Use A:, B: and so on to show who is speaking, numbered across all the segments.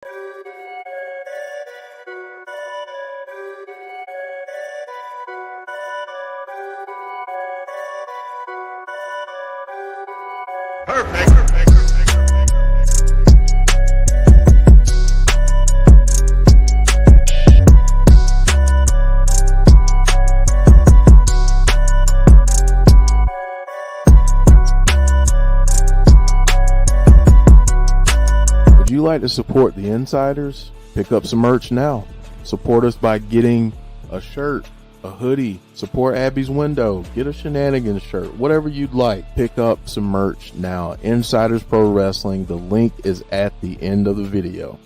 A: Would you like to support the Insiders? Pick up some merch now. Support us by getting a shirt, a hoodie. Support Abby's Window. Get a Shenanigans shirt. Whatever you'd like. Pick up some merch now. Insiders Pro Wrestling. The link is at the end of the video.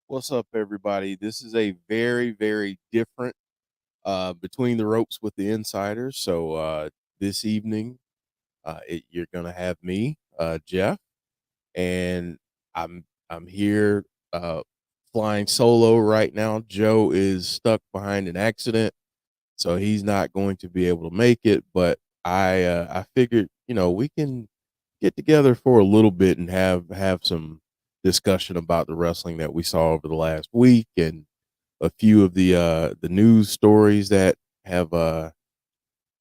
A: What's up, everybody? This is a very, very different Between the Ropes with the Insiders. So this evening, you're gonna have me, Jeff, and I'm here flying solo right now. Joe is stuck behind an accident, so he's not going to be able to make it. But I figured, we can get together for a little bit and have some discussion about the wrestling that we saw over the last week and a few of the news stories that have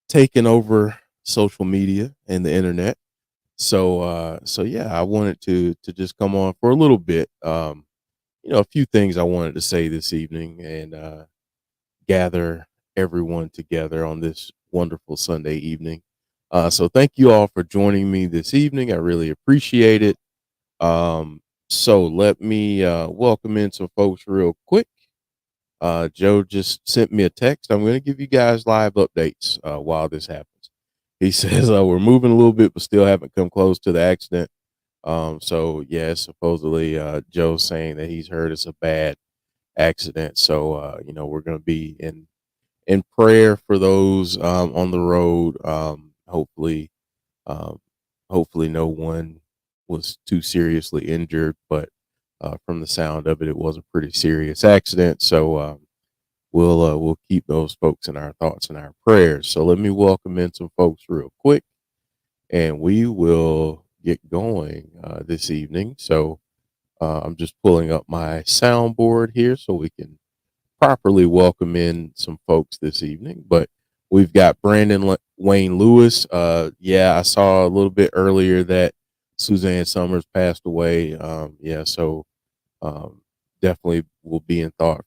A: taken over social media and the internet. So yeah, I wanted to just come on for a little bit. A few things I wanted to say this evening and gather everyone together on this wonderful Sunday evening. So thank you all for joining me this evening. I really appreciate it. So let me welcome in some folks real quick. Joe just sent me a text. I'm going to give you guys live updates while this happens. He says we're moving a little bit, but still haven't come close to the accident. So yeah, supposedly Joe's saying that he's heard it's a bad accident. So we're going to be in prayer for those on the road. Hopefully no one was too seriously injured, but from the sound of it, it was a pretty serious accident. So we'll keep those folks in our thoughts and our prayers. So let me welcome in some folks real quick, and we will get going this evening. So I'm just pulling up my soundboard here so we can properly welcome in some folks this evening. But we've got Brandon Wayne Lewis. Yeah, I saw a little bit earlier that Suzanne Summers passed away. So definitely will be in thought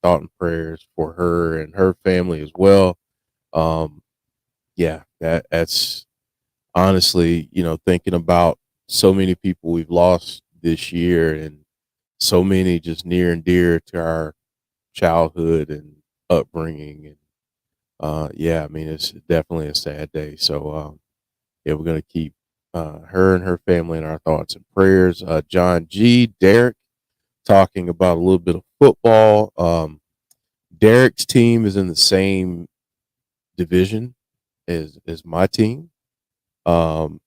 A: and prayers for her and her family as well. That's honestly, thinking about so many people we've lost this year and so many just near and dear to our childhood and upbringing. And it's definitely a sad day. So we're going to keep her and her family in our thoughts and prayers. John G, Derek talking about a little bit of football. Derek's team is in the same division as my team. And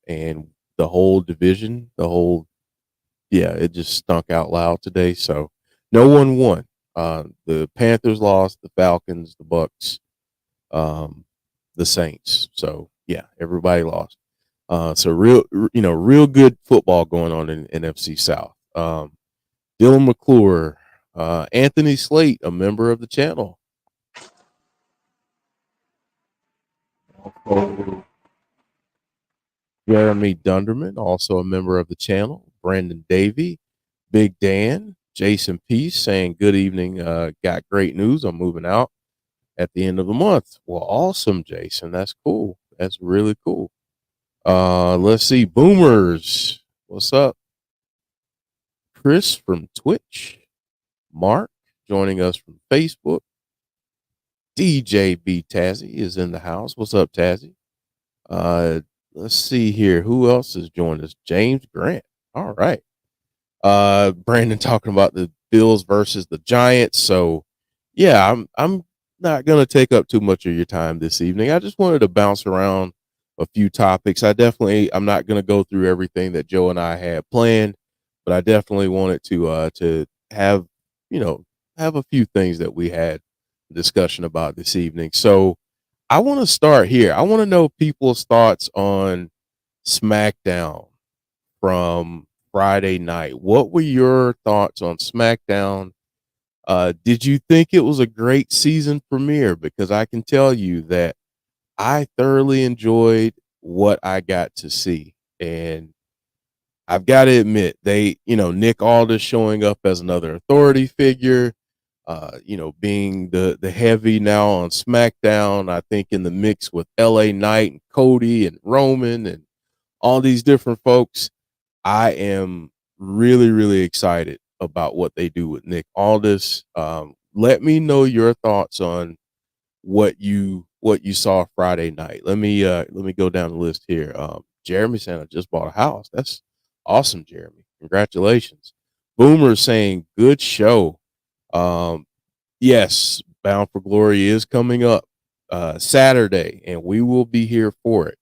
A: the whole division, yeah, it just stunk out loud today. So no one won. The Panthers lost, the Falcons, the Bucks, um, the Saints. So yeah, everybody lost. So real good football going on in NFC South. Dylan McClure, Anthony Slate, a member of the channel. Jeremy Dunderman, also a member of the channel. Brandon Davey, Big Dan, Jason Peace saying good evening. Got great news. I'm moving out at the end of the month. Well, awesome, Jason. That's cool. That's really cool. Let's see. Boomers. What's up? Chris from Twitch. Mark joining us from Facebook. DJ B Tazzy is in the house. What's up, Tazzy? Uh, let's see here. Who else has joined us? James Grant. All right. Brandon talking about the Bills versus the Giants. So yeah, I'm not gonna take up too much of your time this evening. I just wanted to bounce around a few topics. I'm not gonna go through everything that Joe and I had planned, but I definitely wanted to have, you know, have a few things that we had discussion about this evening. So I want to start here. I want to know people's thoughts on SmackDown from Friday night. What were your thoughts on SmackDown? Did you think it was a great season premiere? Because I can tell you that I thoroughly enjoyed what I got to see. And I've got to admit, Nick Aldis showing up as another authority figure, being the heavy now on SmackDown, I think in the mix with LA Knight and Cody and Roman and all these different folks. I am really, really excited about what they do with Nick Aldis. Let me know your thoughts on what you saw Friday night. Let me go down the list here. Jeremy saying I just bought a house. That's awesome, Jeremy. Congratulations. Boomer saying good show. Um, yes, Bound for Glory is coming up Saturday, and we will be here for it.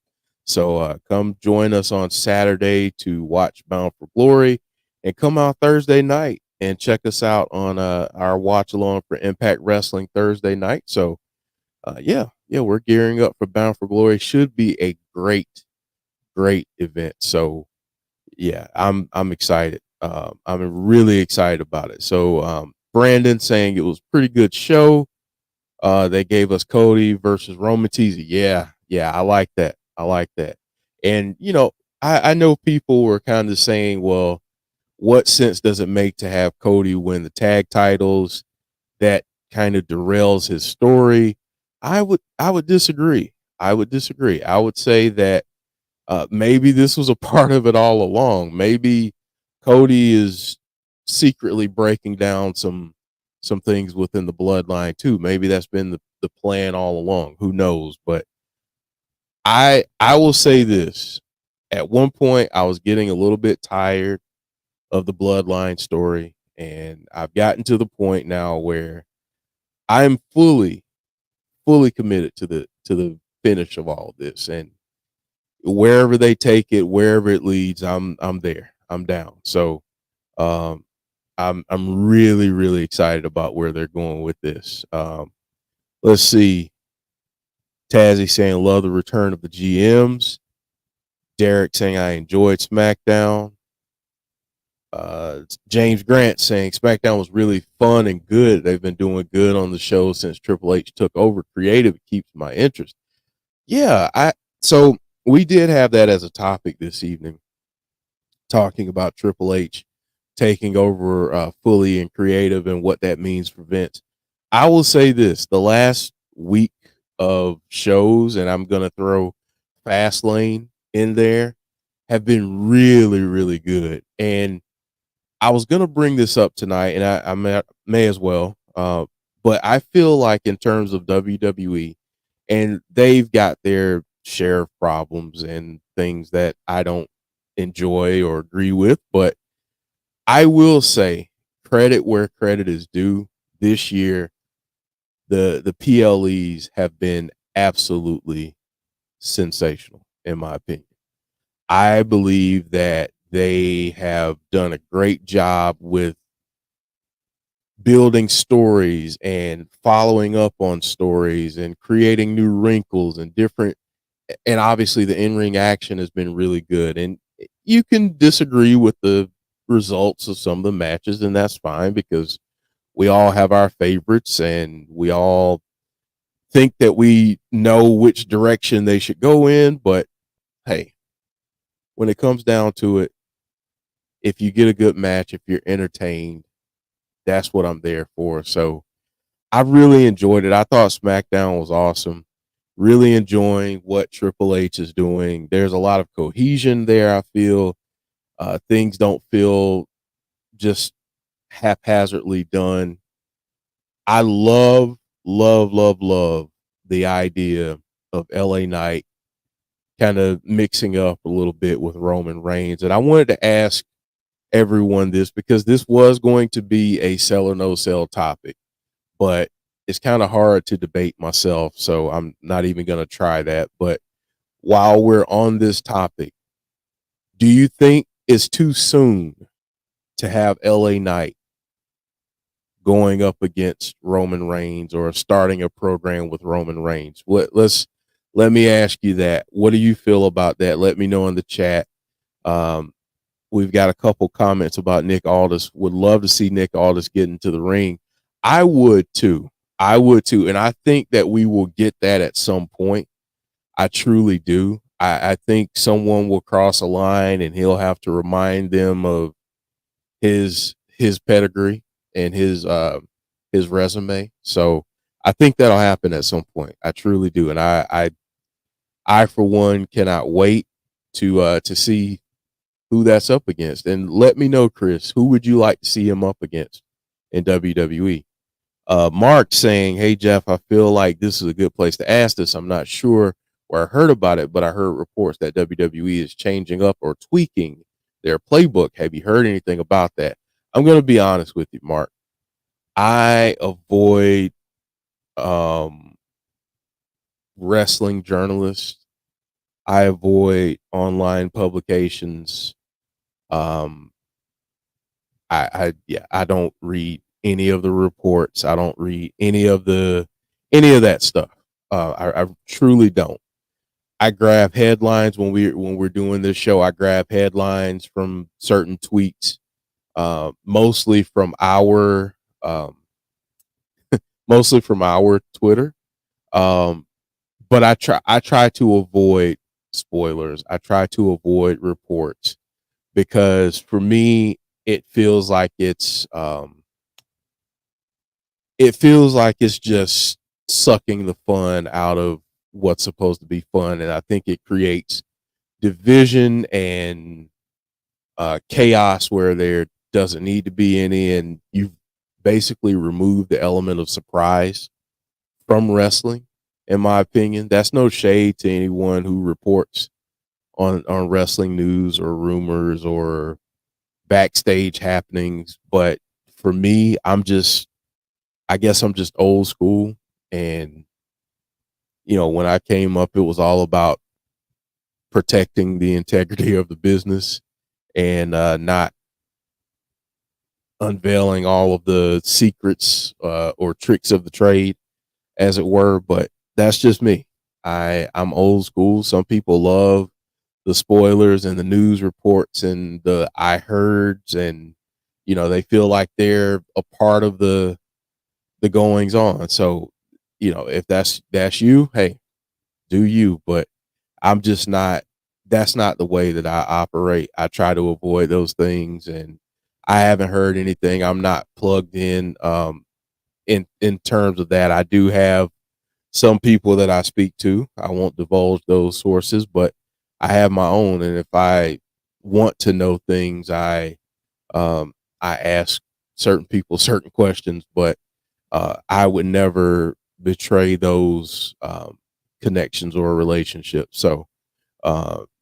A: So come join us on Saturday to watch Bound for Glory, and come out Thursday night and check us out on our watch along for Impact Wrestling Thursday night. So yeah, we're gearing up for Bound for Glory. Should be a great event. So yeah, I'm excited. I'm really excited about it. So Brandon saying it was a pretty good show. They gave us Cody versus Roman Teasy. Yeah, I like that. I like that. And I know people were kind of saying, well, what sense does it make to have Cody win the tag titles? That kind of derails his story. I would disagree. I would disagree. I would say that maybe this was a part of it all along. Maybe Cody is secretly breaking down some things within the bloodline too. Maybe that's been the plan all along. Who knows? But I will say this. At one point, I was getting a little bit tired of the bloodline story, and I've gotten to the point now where I'm fully committed to the finish of all of this. And wherever they take it, wherever it leads, I'm there. I'm down. So um I'm really, really excited about where they're going with this. Let's see. Tazzy saying love the return of the GMs. Derek saying I enjoyed SmackDown. James Grant saying SmackDown was really fun and good. They've been doing good on the show since Triple H took over creative. It keeps my interest. Yeah, so we did have that as a topic this evening, talking about Triple H taking over fully in creative and what that means for Vince. I will say this: the last week of shows, and I'm gonna throw Fastlane in there, have been really, really good. And I was gonna bring this up tonight, and I may as well. But I feel like in terms of WWE, and they've got their share of problems and things that I don't enjoy or agree with, but I will say credit where credit is due. This year, the PLEs have been absolutely sensational, in my opinion. I believe that they have done a great job with building stories and following up on stories and creating new wrinkles and different, and obviously the in-ring action has been really good. And you can disagree with the results of some of the matches, and that's fine because we all have our favorites and we all think that we know which direction they should go in. But hey, when it comes down to it, if you get a good match, if you're entertained, that's what I'm there for. So I really enjoyed it. I thought SmackDown was awesome. Really enjoying what Triple H is doing. There's a lot of cohesion there. I feel things don't feel just haphazardly done. I love the idea of LA Knight kind of mixing up a little bit with Roman Reigns. And I wanted to ask everyone this because this was going to be a sell or no sell topic, but it's kind of hard to debate myself. So I'm not even going to try that. But while we're on this topic, do you think it's too soon to have LA Knight going up against Roman Reigns or starting a program with Roman Reigns? Let me ask you that. What do you feel about that? Let me know in the chat. Um, we've got a couple comments about Nick Aldis. Would love to see Nick Aldis get into the ring. I would too. I would too. And I think that we will get that at some point. I truly do. I think someone will cross a line and he'll have to remind them of his pedigree and his resume. So I think that'll happen at some point. I truly do. And I for one cannot wait to see who that's up against. And let me know, Chris, who would you like to see him up against in WWE? Mark saying, "Hey Jeff, I feel like this is a good place to ask this. I'm not sure where I heard about it, but I heard reports that WWE is changing up or tweaking their playbook. Have you heard anything about that?" I'm going to be honest with you, Mark. I avoid um, wrestling journalists. I avoid online publications. Um, I don't read any of the reports. I don't read any of that stuff. I truly don't. I grab headlines when we're doing this show. I grab headlines from certain tweets, mostly from our Twitter. Um, but I try to avoid spoilers. I try to avoid reports because for me it feels like it's just sucking the fun out of what's supposed to be fun, and I think it creates division and chaos where there doesn't need to be any, and you've basically removed the element of surprise from wrestling. In my opinion, that's no shade to anyone who reports on wrestling news or rumors or backstage happenings, but for me, I guess I'm just old school. And, when I came up, it was all about protecting the integrity of the business and not unveiling all of the secrets or tricks of the trade, as it were. But that's just me. I'm old school. Some people love the spoilers and the news reports and the I heards, and they feel like they're a part of the goings on. So, if that's you, hey, do you. But I'm just not. That's not the way that I operate. I try to avoid those things, and I haven't heard anything. I'm not plugged in. In terms of that, I do have some people that I speak to. I won't divulge those sources, but I have my own. And if I want to know things, I ask certain people certain questions, but I would never betray those connections or relationships. So,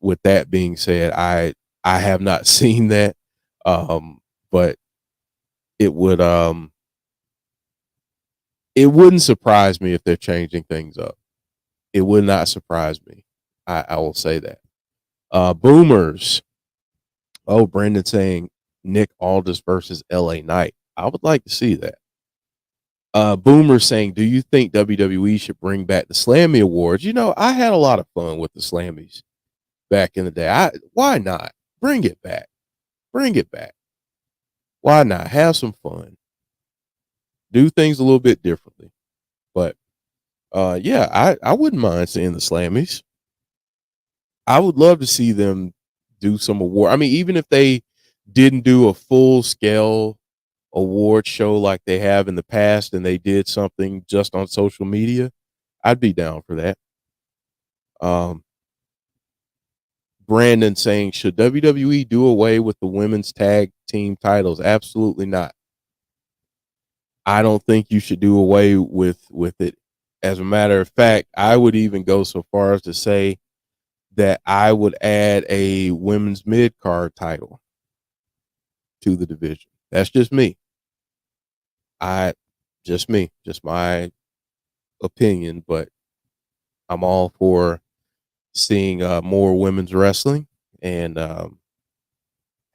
A: with that being said, I have not seen that, but it would it wouldn't surprise me if they're changing things up. It would not surprise me. I will say that. Boomers. Oh, Brandon saying Nick Aldis versus LA Knight. I would like to see that. Boomer saying, do you think WWE should bring back the Slammy Awards? You know, I had a lot of fun with the Slammies back in the day. Why not? Bring it back. Bring it back. Why not? Have some fun. Do things a little bit differently. But yeah, I wouldn't mind seeing the Slammies. I would love to see them do some award. I mean, even if they didn't do a full scale award show like they have in the past and they did something just on social media, I'd be down for that. Um, Brandon saying, should WWE do away with the women's tag team titles? Absolutely not. I don't think you should do away with it. As a matter of fact, I would even go so far as to say that I would add a women's mid card title to the division. That's just me. Just my opinion, but I'm all for seeing more women's wrestling and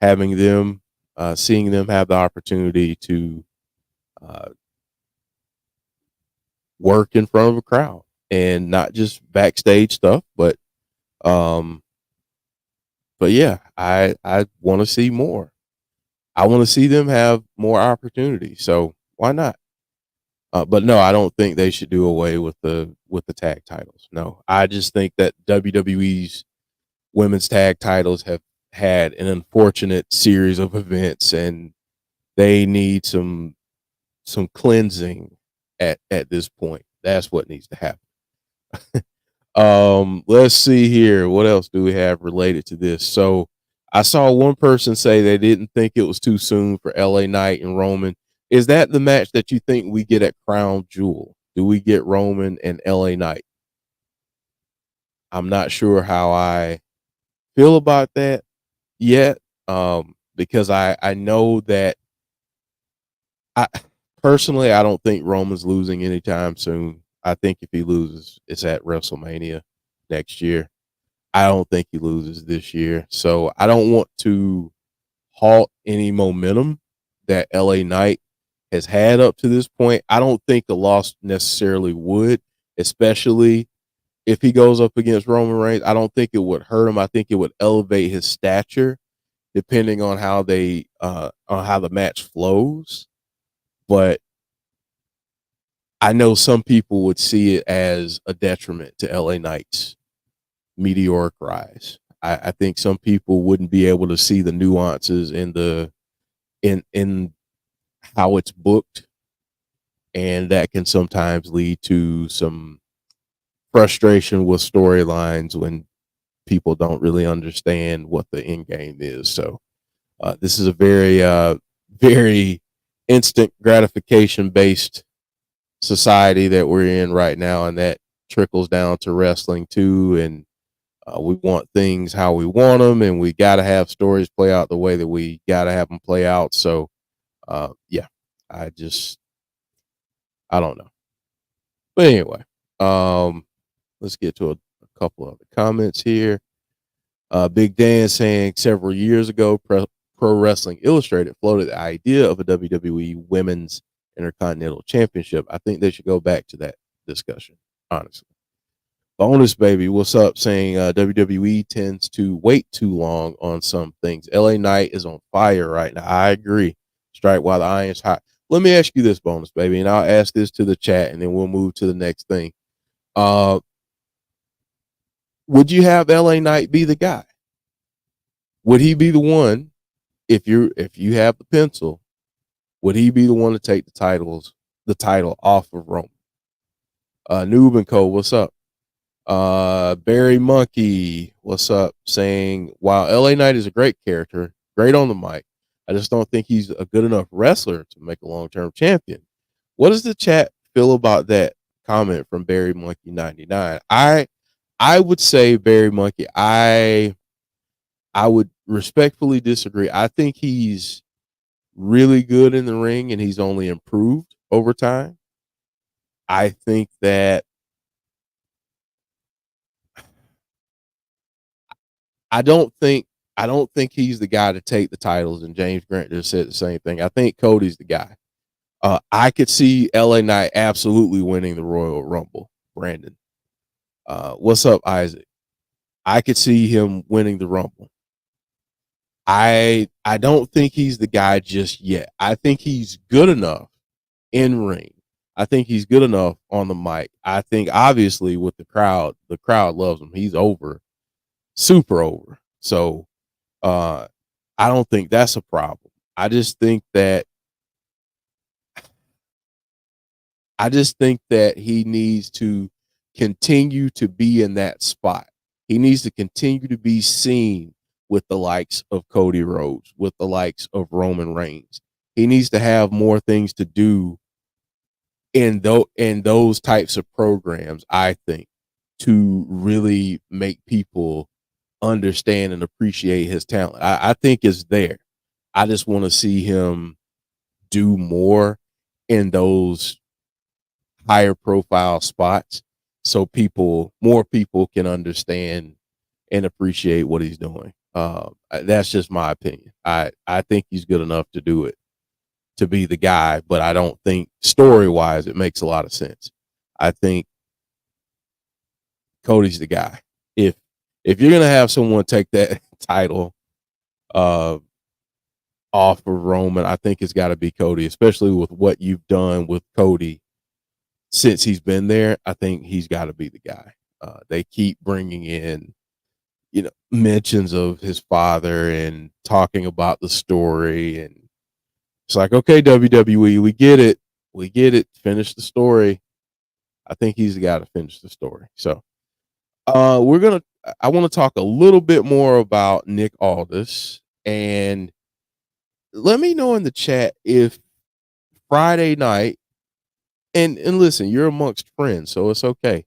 A: having them, seeing them have the opportunity to uh, work in front of a crowd and not just backstage stuff, um, but yeah, I want to see more. I want to see them have more opportunity. So why not? But no, I don't think they should do away with the tag titles. No, I just think that WWE's women's tag titles have had an unfortunate series of events, and they need some cleansing at this point. That's what needs to happen. Let's see here. What else do we have related to this? So I saw one person say they didn't think it was too soon for LA Knight and Roman. Is that the match that you think we get at Crown Jewel? Do we get Roman and LA Knight? I'm not sure how I feel about that yet. Because I know that I personally I don't think Roman's losing anytime soon. I think if he loses, it's at WrestleMania next year. I don't think he loses this year. So I don't want to halt any momentum that LA Knight has had up to this point. I don't think a loss necessarily would, especially if he goes up against Roman Reigns. I don't think it would hurt him. I think it would elevate his stature depending on how the match flows. But I know some people would see it as a detriment to LA Knight's meteoric rise. I think some people wouldn't be able to see the nuances in how it's booked, and that can sometimes lead to some frustration with storylines when people don't really understand what the end game is. So this is a very instant gratification based society that we're in right now, and that trickles down to wrestling too. And we want things how we want them, and we got to have stories play out the way that we got to have them play out. So, yeah, I just, I don't know. But anyway, um, let's get to a couple of the comments here. Big Dan saying several years ago, Pro Wrestling Illustrated floated the idea of a WWE Women's Intercontinental Championship. I think they should go back to that discussion, honestly. Bonus baby, what's up? Saying WWE tends to wait too long on some things. LA Knight is on fire right now. I agree. Strike while the iron's hot. Let me ask you this, bonus baby, and I'll ask this to the chat, and then we'll move to the next thing. Would you have LA Knight be the guy? Would he be the one if you have the pencil? Would he be the one to take the title off of Roman? Noob and Co, what's up? Barry Monkey, what's up? Saying while LA Knight is a great character, great on the mic, I just don't think he's a good enough wrestler to make a long-term champion. What does the chat feel about that comment from Barry Monkey 99? I would say Barry Monkey, I would respectfully disagree. I think he's really good in the ring and he's only improved over time. I think that I don't think I don't think he's the guy to take the titles, and James Grant just said the same thing. I think Cody's the guy. I could see LA Knight absolutely winning the Royal Rumble, Brandon. What's up, Isaac? I could see him winning the Rumble. I don't think he's the guy just yet. I think he's good enough in ring. I think he's good enough on the mic. I think obviously with the crowd loves him. He's over, super over. So uh I don't think that's a problem. I just think that I just think that he needs to continue to be in that spot. He needs to continue to be seen with the likes of Cody Rhodes, with the likes of Roman Reigns. He needs to have more things to do in those types of programs, I think, to really make people understand and appreciate his talent. I think it's there. I just want to see him do more in those higher profile spots so more people can understand and appreciate what he's doing. That's just my opinion. I think he's good enough to do it, to be the guy, but I don't think story wise it makes a lot of sense. I think Cody's the guy. If if you're gonna have someone take that title uh off of Roman, I think it's got to be Cody, especially with what you've done with Cody since he's been there. I think he's got to be the guy. They keep bringing in, mentions of his father and talking about the story, and it's like, okay, WWE, we get it. Finish the story. I think he's the guy to finish the story. So, we're gonna. I want to talk a little bit more about Nick Aldis, and let me know in the chat if Friday night, and listen, you're amongst friends, so it's okay.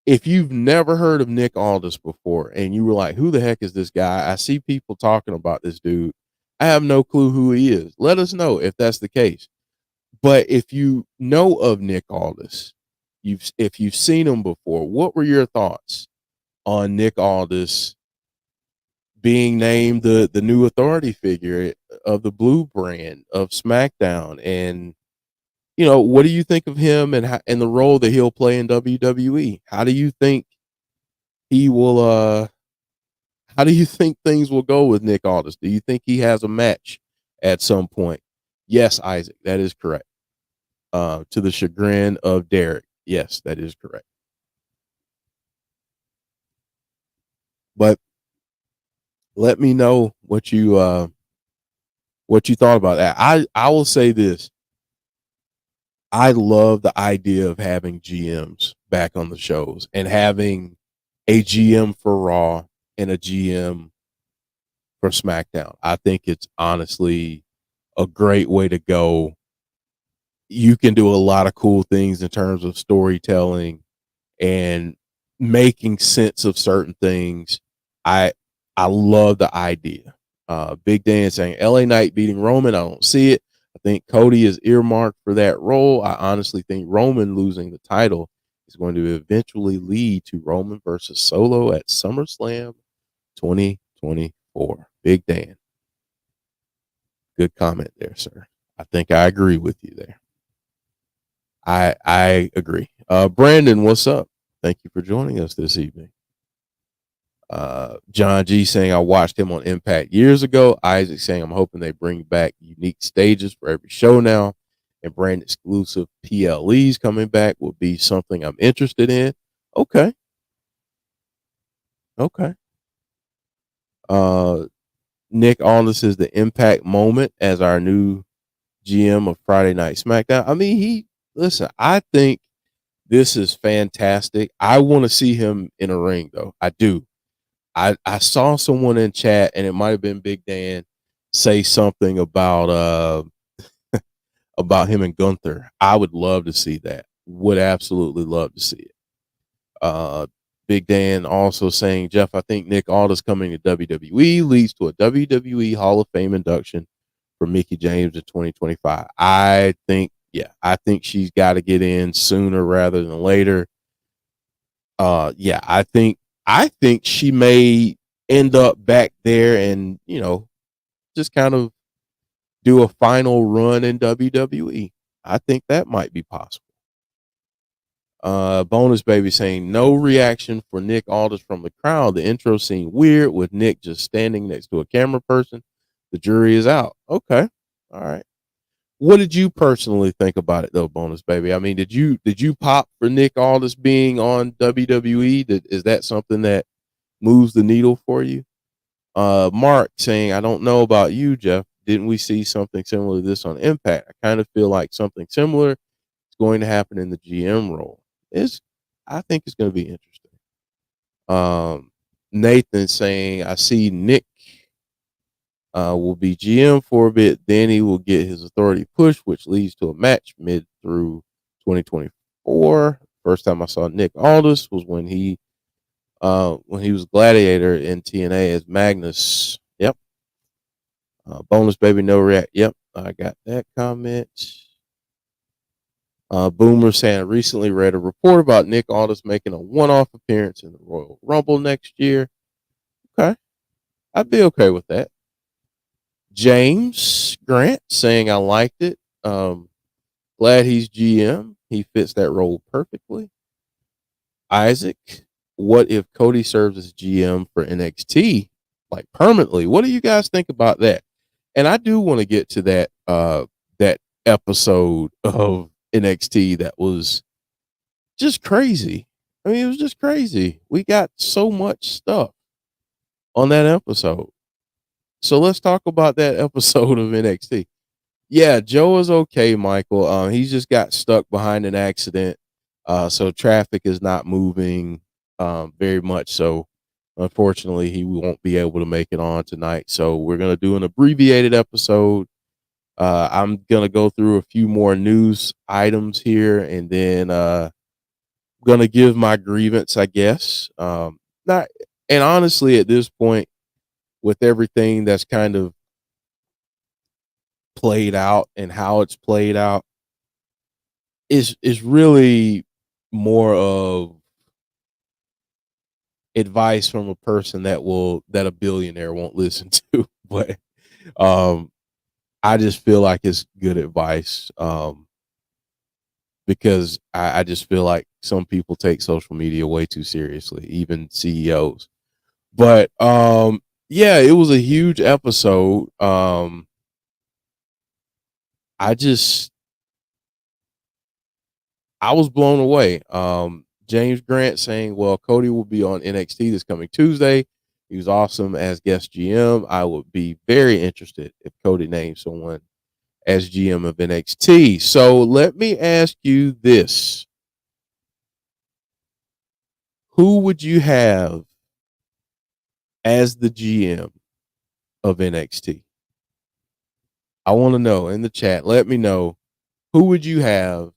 A: If you've never heard of Nick Aldis before and you were like, who the heck is this guy? I see people talking about this dude. I have no clue who he is. Let us know if that's the case. But if you know of Nick Aldis, if you've seen him before, what were your thoughts on Nick Aldis being named the new authority figure of the Blue brand of SmackDown? And what do you think of him and the role that he'll play in WWE? How do you think he will how do you think things will go with Nick Aldis? Do you think he has a match at some point? Yes, Isaac, that is correct. To the chagrin of Derek. Yes, that is correct. But let me know what you thought about that. I will say this. I love the idea of having GMs back on the shows and having a GM for Raw and a GM for SmackDown. I think it's honestly a great way to go. You can do a lot of cool things in terms of storytelling and making sense of certain things. I I love the idea. Big Dan saying LA Knight beating Roman. I don't see it. I think Cody is earmarked for that role. I honestly think Roman losing the title is going to eventually lead to Roman versus Solo at SummerSlam 2024. Big Dan. Good comment there, sir. I think I agree with you there. I agree. Brandon, what's up? Thank you for joining us this evening. John G saying I watched him on Impact years ago. Isaac saying I'm hoping they bring back unique stages for every show now, and brand exclusive PLEs coming back will be something I'm interested in. Okay. Okay. Uh, Nick Aldis is the Impact moment as our new GM of Friday Night SmackDown. I mean, listen, I think this is fantastic. I want to see him in a ring though. I do. I saw someone in chat, and it might have been Big Dan, say something about him and Gunther. I would love to see that. Would absolutely love to see it. Uh, Big Dan also saying, Jeff, I think Nick Aldis coming to WWE leads to a WWE Hall of Fame induction for Mickey James in 2025. I think, yeah, I think she's got to get in sooner rather than later. Yeah, I think she may end up back there and, just kind of do a final run in WWE. I think that might be possible. Bonus Baby saying no reaction for Nick Aldis from the crowd. The intro seemed weird with Nick just standing next to a camera person. The jury is out. Okay. All right. What did you personally think about it though, Bonus Baby? I mean, did you pop for Nick Aldis being on WWE? Is that something that moves the needle for you? Mark saying, I don't know about you, Jeff. Didn't we see something similar to this on Impact? I kind of feel like something similar is going to happen in the GM role. It's, I think it's going to be interesting. Nathan saying, I see Nick will be GM for a bit. Then he will get his authority pushed, which leads to a match mid through 2024. First time I saw Nick Aldis was when he was Gladiator in TNA as Magnus. Yep. Bonus Baby no react. Yep, I got that comment. Boomer saying I recently read a report about Nick Aldis making a one-off appearance in the Royal Rumble next year. Okay, I'd be okay with that. James Grant saying I liked it. Glad he's GM. He fits that role perfectly. Isaac, what if Cody serves as GM for NXT like permanently? What do you guys think about that? And I do want to get to that episode of NXT that was just crazy. I mean, it was just crazy. We got so much stuff on that episode. So let's talk about that episode of NXT. Yeah, Joe is okay, Michael. He's just got stuck behind an accident. So traffic is not moving very much. So unfortunately, he won't be able to make it on tonight. So we're gonna do an abbreviated episode. I'm gonna go through a few more news items here, and then gonna give my grievance, I guess. Not, and honestly, at this point, with everything that's kind of played out and how it's played out, is really more of advice from a person that a billionaire won't listen to. But um, I just feel like it's good advice. Because I just feel like some people take social media way too seriously, even CEOs. But yeah, it was a huge episode. I just I was blown away. James Grant saying, well, Cody will be on NXT this coming Tuesday. He was awesome as guest GM. I would be very interested if Cody named someone as GM of NXT. So let me ask you this. Who would you have as the GM of NXT? I want to know in the chat. Let me know, who would you have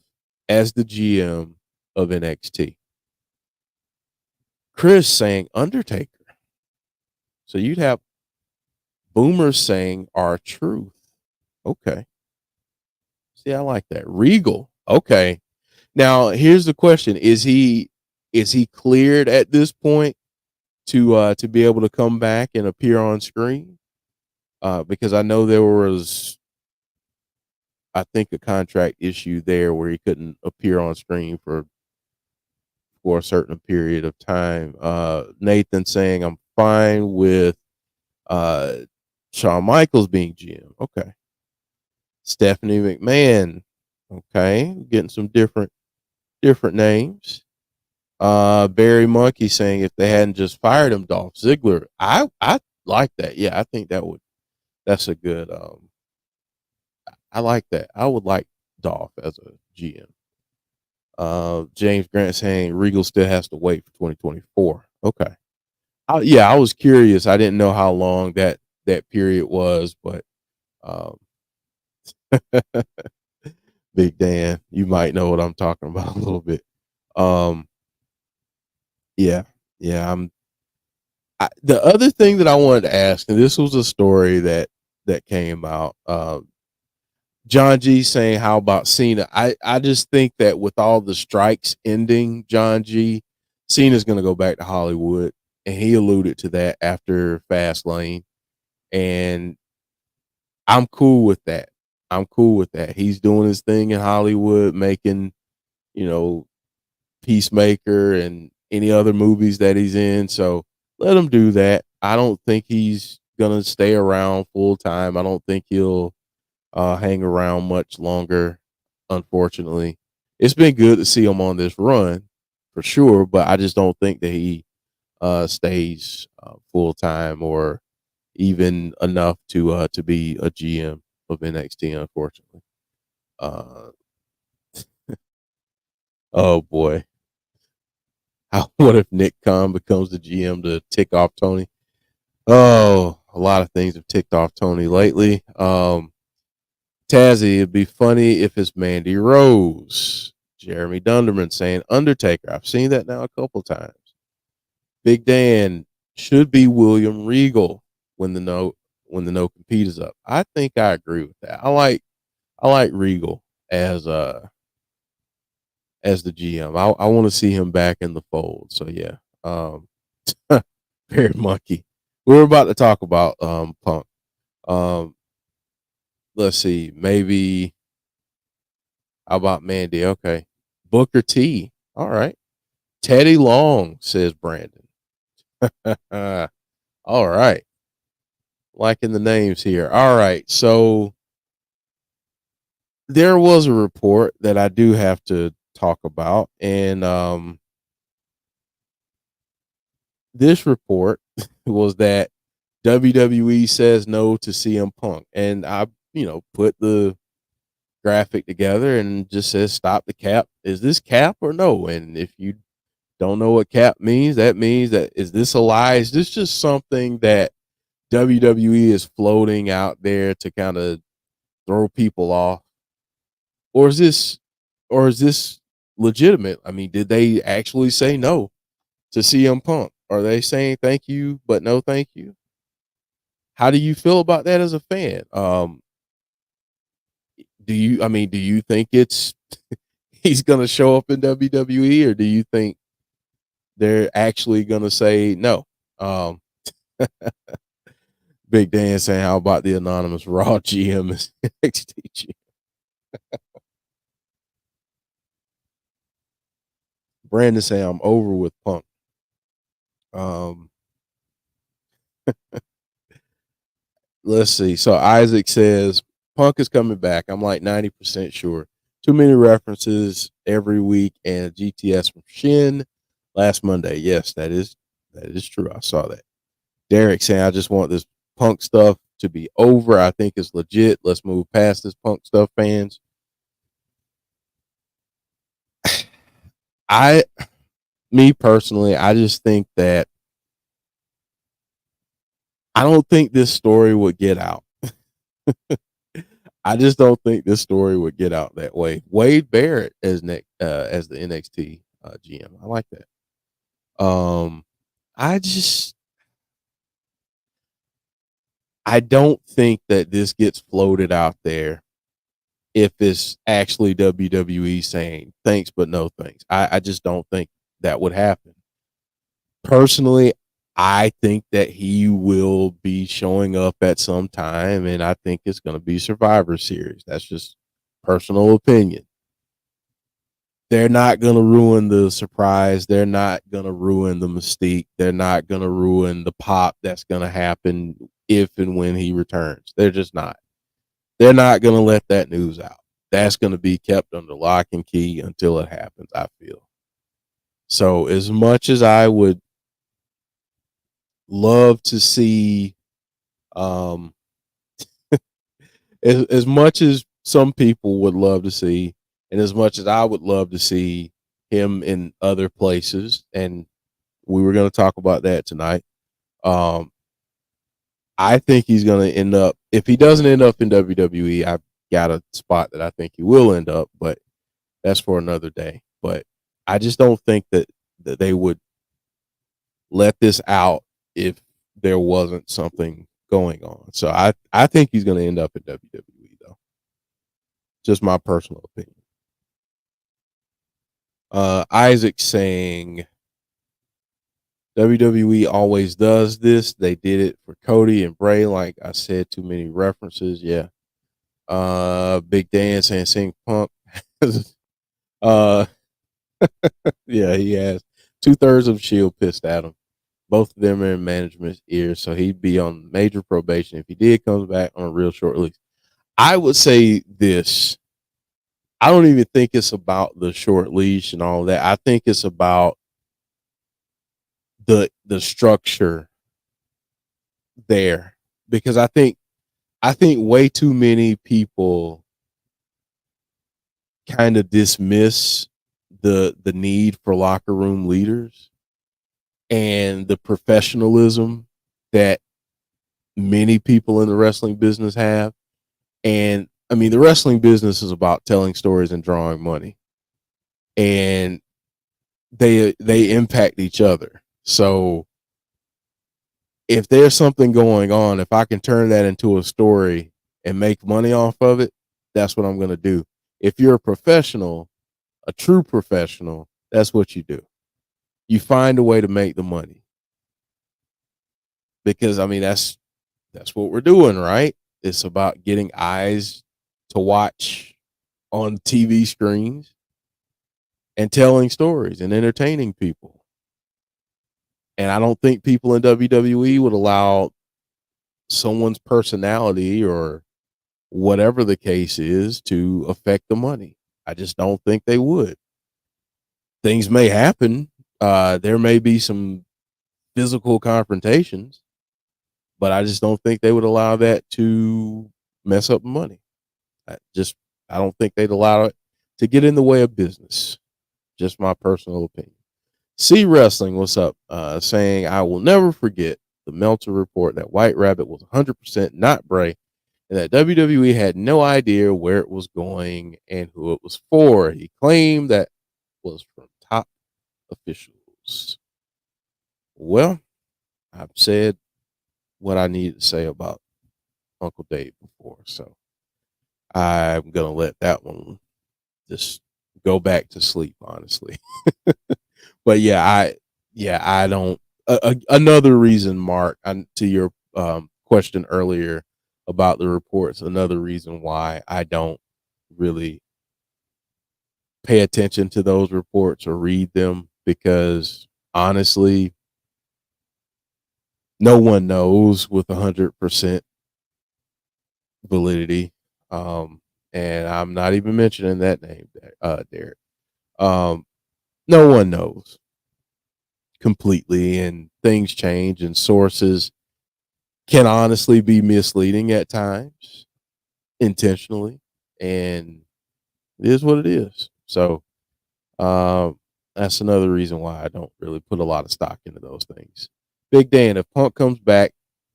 A: as the GM of NXT? Chris saying Undertaker. So you'd have Boomer saying R-Truth. Okay. See, I like that. Regal. Okay. Now here's the question: is he cleared at this point to be able to come back and appear on screen? Because I know there was, I think, a contract issue there where he couldn't appear on screen for a certain period of time. Nathan saying I'm fine with uh, Shawn Michaels being GM. Okay. Stephanie McMahon. Okay, getting some different names. Barry Monkey saying if they hadn't just fired him, Dolph Ziggler. I like that. Yeah, I think that's a good. I like that. I would like Dolph as a GM. James Grant saying Regal still has to wait for 2024. Okay. Yeah, I was curious. I didn't know how long that period was, but um, Big Dan, you might know what I'm talking about a little bit. Um, yeah. Yeah, the other thing that I wanted to ask, and this was a story that came out. John G saying, "How about Cena?" I just think that with all the strikes ending, John G, Cena's going to go back to Hollywood, and he alluded to that after Fastlane, and I'm cool with that. I'm cool with that. He's doing his thing in Hollywood, making you know Peacemaker and any other movies that he's in. So let him do that. I don't think he's gonna stay around full time. I don't think he'll hang around much longer. Unfortunately, it's been good to see him on this run for sure, but I just don't think that he stays full time or even enough to be a GM of NXT. Unfortunately, uh, oh boy, what if Nick Khan becomes the GM to tick off Tony? Oh, a lot of things have ticked off Tony lately. Tazzy, it'd be funny if it's Mandy Rose. Jeremy Dunderman saying Undertaker. I've seen that now a couple times. Big Dan should be William Regal when the no compete is up. I think I agree with that. I like Regal as the GM. I want to see him back in the fold. So yeah. Bear Monkey. We're about to talk about Punk. Um, let's see, maybe how about Mandy? Okay. Booker T. All right. Teddy Long, says Brandon. All right. Liking the names here. All right. So there was a report that I do have to talk about. And this report was that WWE says no to CM Punk. And I, put the graphic together and just says stop the cap. Is this cap or no? And if you don't know what cap means, that means that is this a lie? Is this just something that WWE is floating out there to kind of throw people off? Or is this legitimate? I mean, did they actually say no to CM Punk? Are they saying thank you but no thank you? How do you feel about that as a fan? Do you think it's he's gonna show up in WWE, or do you think they're actually gonna say no? Um, Big Dan saying, "How about the anonymous Raw GM is NXT?" Brandon saying, "I'm over with Punk." Um, let's see. So Isaac says Punk is coming back. I'm like 90% sure. Too many references every week, and GTS from Shin last Monday. Yes, that is true. I saw that. Derek saying, "I just want this Punk stuff to be over. I think it's legit. Let's move past this Punk stuff, fans." I, me personally, I just think that I don't think this story would get out. I just don't think this story would get out that way. Wade Barrett as the NXT GM. I like that. I just I don't think that this gets floated out there if it's actually WWE saying thanks but no thanks. I just don't think that would happen. Personally, I think that he will be showing up at some time, and I think it's going to be Survivor Series. That's just personal opinion. They're not going to ruin the surprise. They're not going to ruin the mystique. They're not going to ruin the pop that's going to happen if and when he returns. They're just not. They're not going to let that news out. That's going to be kept under lock and key until it happens, I feel. So, as much as I would love to see, um, as much as some people would love to see, and as much as I would love to see him in other places, and we were going to talk about that tonight. Um, I think he's going to end up, if he doesn't end up in WWE, I've got a spot that I think he will end up, but that's for another day. But I just don't think that they would let this out if there wasn't something going on. So I think he's going to end up at WWE though. Just my personal opinion. Isaac saying WWE always does this. They did it for Cody and Bray. Like I said, too many references. Yeah. Big Dan saying Sing Punk. uh, yeah, he has 2/3 of Shield pissed at him. Both of them are in management's ears, so he'd be on major probation if he did comes back on a real short release. I would say this. I don't even think it's about the short leash and all that. I think it's about the structure there, because I think way too many people kind of dismiss the need for locker room leaders and the professionalism that many people in the wrestling business have. And I mean, the wrestling business is about telling stories and drawing money, and they impact each other. So if there's something going on, if I can turn that into a story and make money off of it, that's what I'm going to do. If you're a professional, a true professional, that's what you do. You find a way to make the money, because I mean that's what we're doing, right? It's about getting eyes to watch on TV screens and telling stories and entertaining people. And I don't think people in WWE would allow someone's personality or whatever the case is to affect the money. I just don't think they would. Things may happen. There may be some physical confrontations, but I just don't think they would allow that to mess up money. I don't think they'd allow it to get in the way of business. Just my personal opinion. C Wrestling, what's up? Saying I will never forget the Meltzer report that White Rabbit was 100% not Bray, and that WWE had no idea where it was going and who it was for. He claimed that was from top officials. Well, I've said what I needed to say about Uncle Dave before, so I'm gonna let that one just go back to sleep, honestly. But I don't. Another reason, Mark, to your question earlier about the reports, another reason why I don't really pay attention to those reports or read them, because honestly, no one knows with 100% validity. And I'm not even mentioning that name, Derek. Um, no one knows completely, and things change, and sources can honestly be misleading at times intentionally, and it is what it is. So that's another reason why I don't really put a lot of stock into those things. Big Dan, if Punk comes back,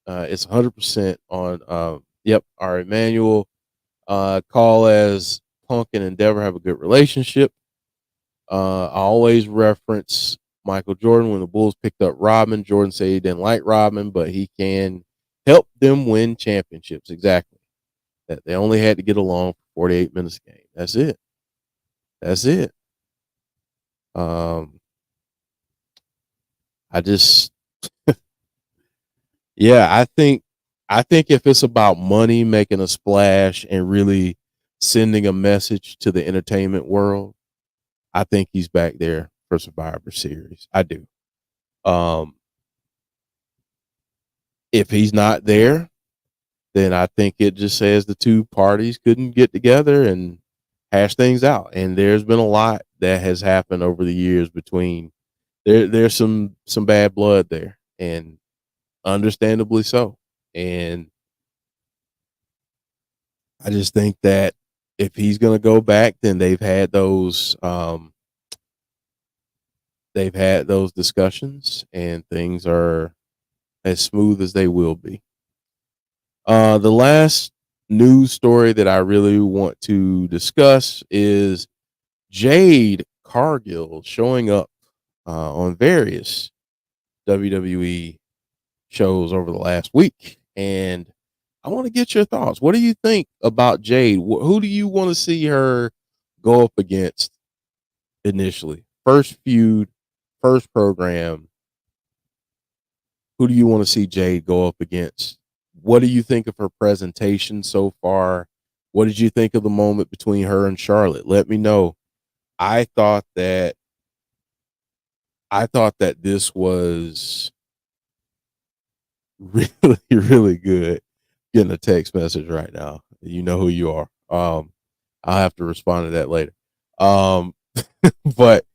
A: it's 100% on. Yep, our Emmanuel call as Punk and Endeavor have a good relationship. I always reference Michael Jordan when the Bulls picked up Rodman. Jordan said he didn't like Rodman, but he can help them win championships. Exactly. That they only had to get along for 48 minutes a game. That's it. That's it. Um, I just, yeah, I think if it's about money making a splash and really sending a message to the entertainment world, I think he's back there for Survivor Series. I do. Um, if he's not there, then I think it just says the two parties couldn't get together and hash things out. And there's been a lot that has happened over the years between there's some bad blood there, and understandably so. And I just think that if he's gonna go back, then they've had those discussions, and things are as smooth as they will be. The last news story that I really want to discuss is Jade Cargill showing up on various WWE shows over the last week, and I want to get your thoughts. What do you think about Jade? Who do you want to see her go up against initially? First feud, first program. Who do you want to see Jade go up against? What do you think of her presentation so far? What did you think of the moment between her and Charlotte? Let me know. I thought that this was really, really good. Getting a text message right now. You know who you are. I'll have to respond to that later. Um, but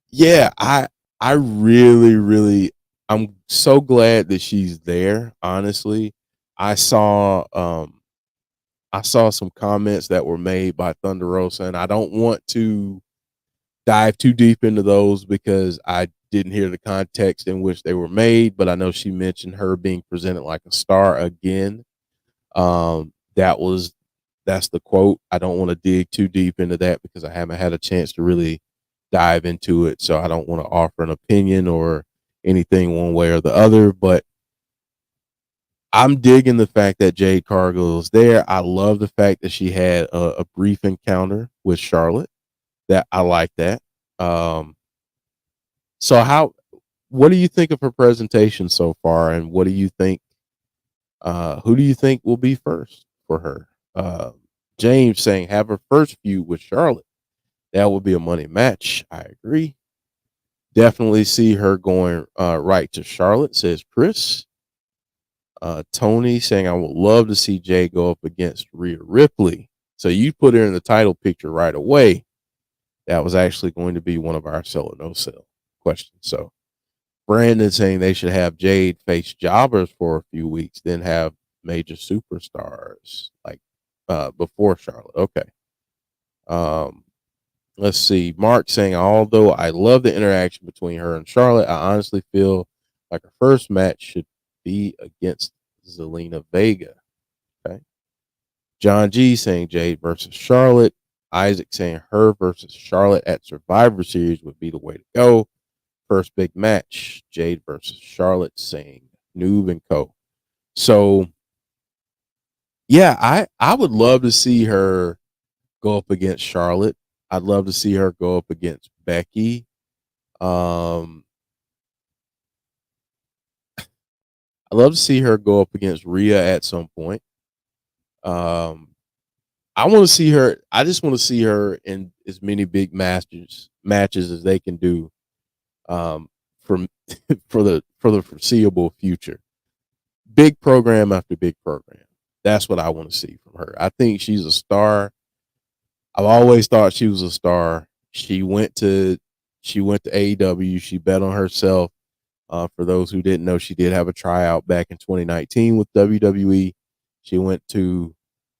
A: yeah, I really, really, I'm so glad that she's there. Honestly, I saw I saw some comments that were made by Thunder Rosa, and I don't want to dive too deep into those because I didn't hear the context in which they were made. But I know she mentioned her being presented like a star again. That was that's the quote. I don't want to dig too deep into that because I haven't had a chance to really dive into it. So I don't want to offer an opinion or anything one way or the other. But I'm digging the fact that Jade Cargill is there. I love the fact that she had a brief encounter with Charlotte. That I like that. Um, so what do you think of her presentation so far, and what do you think? Who do you think will be first for her? James saying have her first feud with Charlotte. That would be a money match. I agree. Definitely see her going right to Charlotte, says Chris. Tony saying I would love to see Jay go up against Rhea Ripley. So you put her in the title picture right away. That was actually going to be one of our sell or no sell questions. So Brandon saying they should have Jade face jobbers for a few weeks, then have major superstars like before Charlotte. Okay. Um, let's see. Mark saying, although I love the interaction between her and Charlotte, I honestly feel like her first match should be against Zelina Vega. Okay. John G saying Jade versus Charlotte. Isaac saying her versus Charlotte at Survivor Series would be the way to go. First big match, Jade versus Charlotte, saying Noob and Co. So yeah, I would love to see her go up against Charlotte. I'd love to see her go up against Becky. Um, I'd love to see her go up against Rhea at some point. Um, I want to see her. I just want to see her in as many big matches as they can do. From for the foreseeable future. Big program after big program. That's what I want to see from her. I think she's a star. I've always thought she was a star. She went to AEW. She bet on herself. For those who didn't know, she did have a tryout back in 2019 with WWE. She went to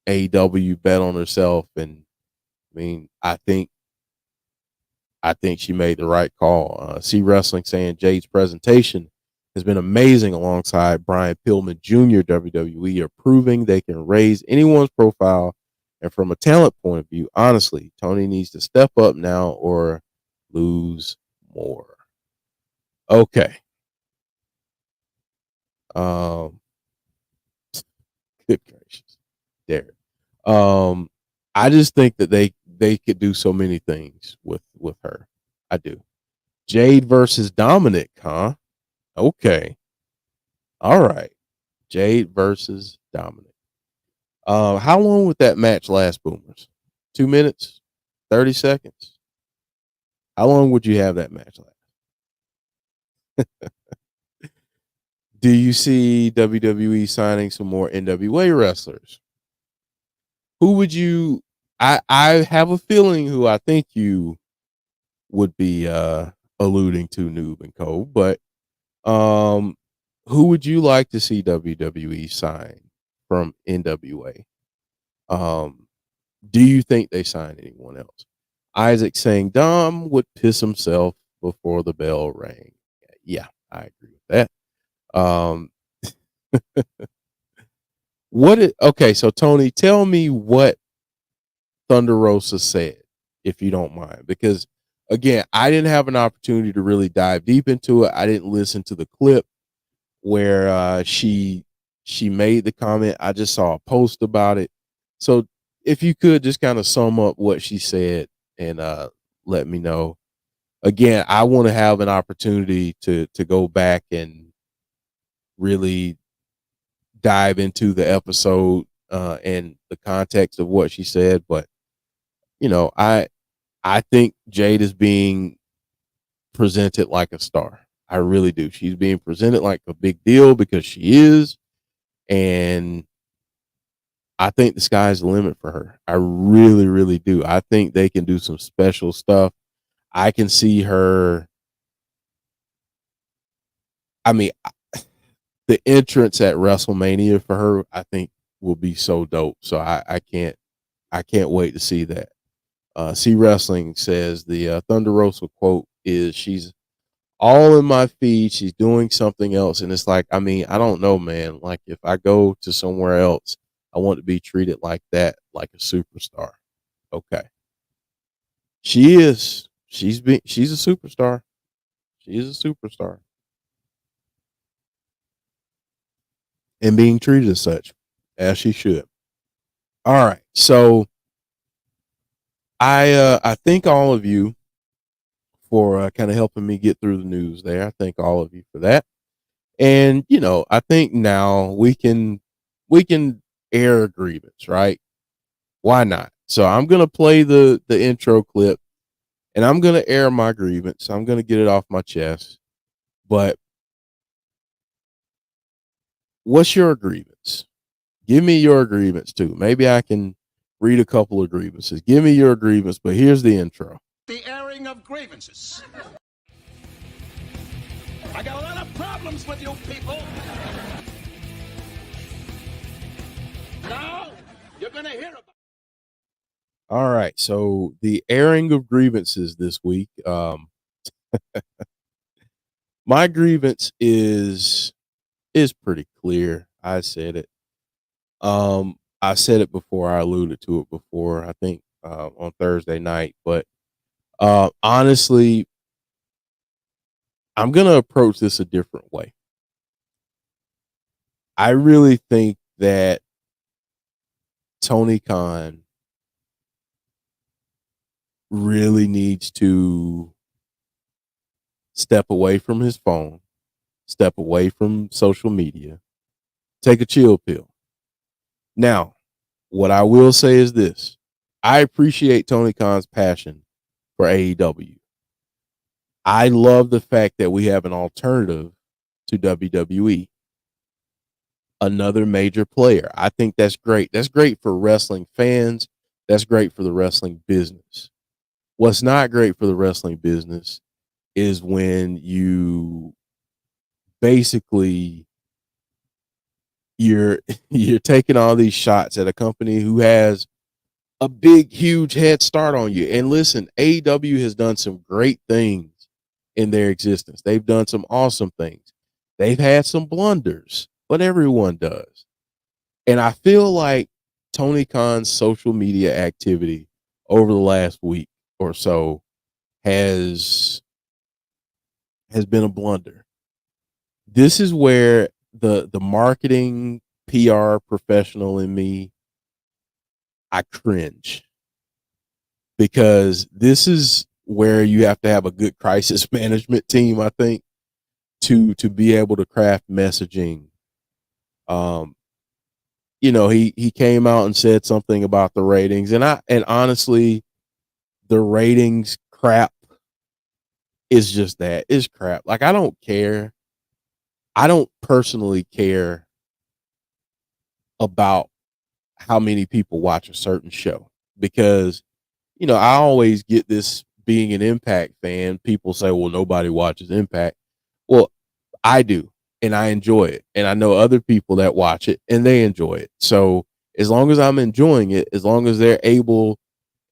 A: AEW, bet on herself, and I mean, I think she made the right call. C Wrestling saying Jade's presentation has been amazing alongside Brian Pillman Jr. WWE are proving they can raise anyone's profile. And from a talent point of view, honestly, Tony needs to step up now or lose more. Okay. Um, good gracious. Derek. Um, I just think that they could do so many things with her. I do. Jade versus Dominic, huh? Okay. All right. Jade versus Dominic. How long would that match last, Boomers? 2 minutes? 30 seconds? How long would you have that match last? Do you see WWE signing some more NWA wrestlers? Who would you I have a feeling who I think you would be alluding to Noob and Co. But um who would you like to see WWE sign from NWA? Um, do you think they sign anyone else? Isaac saying Dom would piss himself before the bell rang. Yeah, I agree with that. Okay, so Tony, tell me what Thunder Rosa said, if you don't mind, because again, I didn't have an opportunity to really dive deep into it. I didn't listen to the clip where she made the comment. I just saw a post about it. So if you could just kind of sum up what she said and let me know. Again, I want to have an opportunity to go back and really dive into the episode and the context of what she said. But you know, I think Jade is being presented like a star. I really do. She's being presented like a big deal because she is, and I think the sky's the limit for her. I really, really do. I think they can do some special stuff. I can see her. I mean, the entrance at WrestleMania for her, I think, will be so dope. So I can't wait to see that. C Wrestling says the Thunder Rosa quote is she's all in my feed. She's doing something else. And it's like, I mean, I don't know, man. Like if I go to somewhere else, I want to be treated like that, like a superstar. Okay. She is. She's a superstar. She is a superstar. And being treated as such, as she should. All right. So I thank all of you for kind of helping me get through the news there. I thank all of you for that. And you know, I think now we can air a grievance, right? Why not? So I'm gonna play the intro clip, and I'm gonna air my grievance. I'm gonna get it off my chest. But what's your grievance? Give me your grievance too. Maybe I can read a couple of grievances. Give me your grievance. But here's the intro.
B: The airing of grievances. I got a lot of problems with you people. Now you're gonna hear about.
A: All right. So the airing of grievances this week. My grievance is pretty clear. I said it. I said it before. I alluded to it before. I think on Thursday night. But honestly, I'm gonna approach this a different way. I really think that Tony Khan really needs to step away from his phone, step away from social media, take a chill pill. Now, what I will say is this. I appreciate Tony Khan's passion for AEW. I love the fact that we have an alternative to WWE, another major player. I think that's great. That's great for wrestling fans. That's great for the wrestling business. What's not great for the wrestling business is when you basically you're you're taking all these shots at a company who has a big huge head start on you. And listen, AEW has done some great things in their existence. They've done some awesome things. They've had some blunders, but everyone does. And I feel like Tony Khan's social media activity over the last week or so has been a blunder. This is where the marketing PR professional in me, I cringe, because this is where you have to have a good crisis management team, I think, to be able to craft messaging. Um, you know, he came out and said something about the ratings, and honestly, the ratings crap is just that. It's crap. Like I don't care. I don't personally care about how many people watch a certain show, because you know, I always get this, being an Impact fan, people say, well, nobody watches Impact. Well, I do, and I enjoy it. And I know other people that watch it and they enjoy it. So as long as I'm enjoying it, as long as they're able,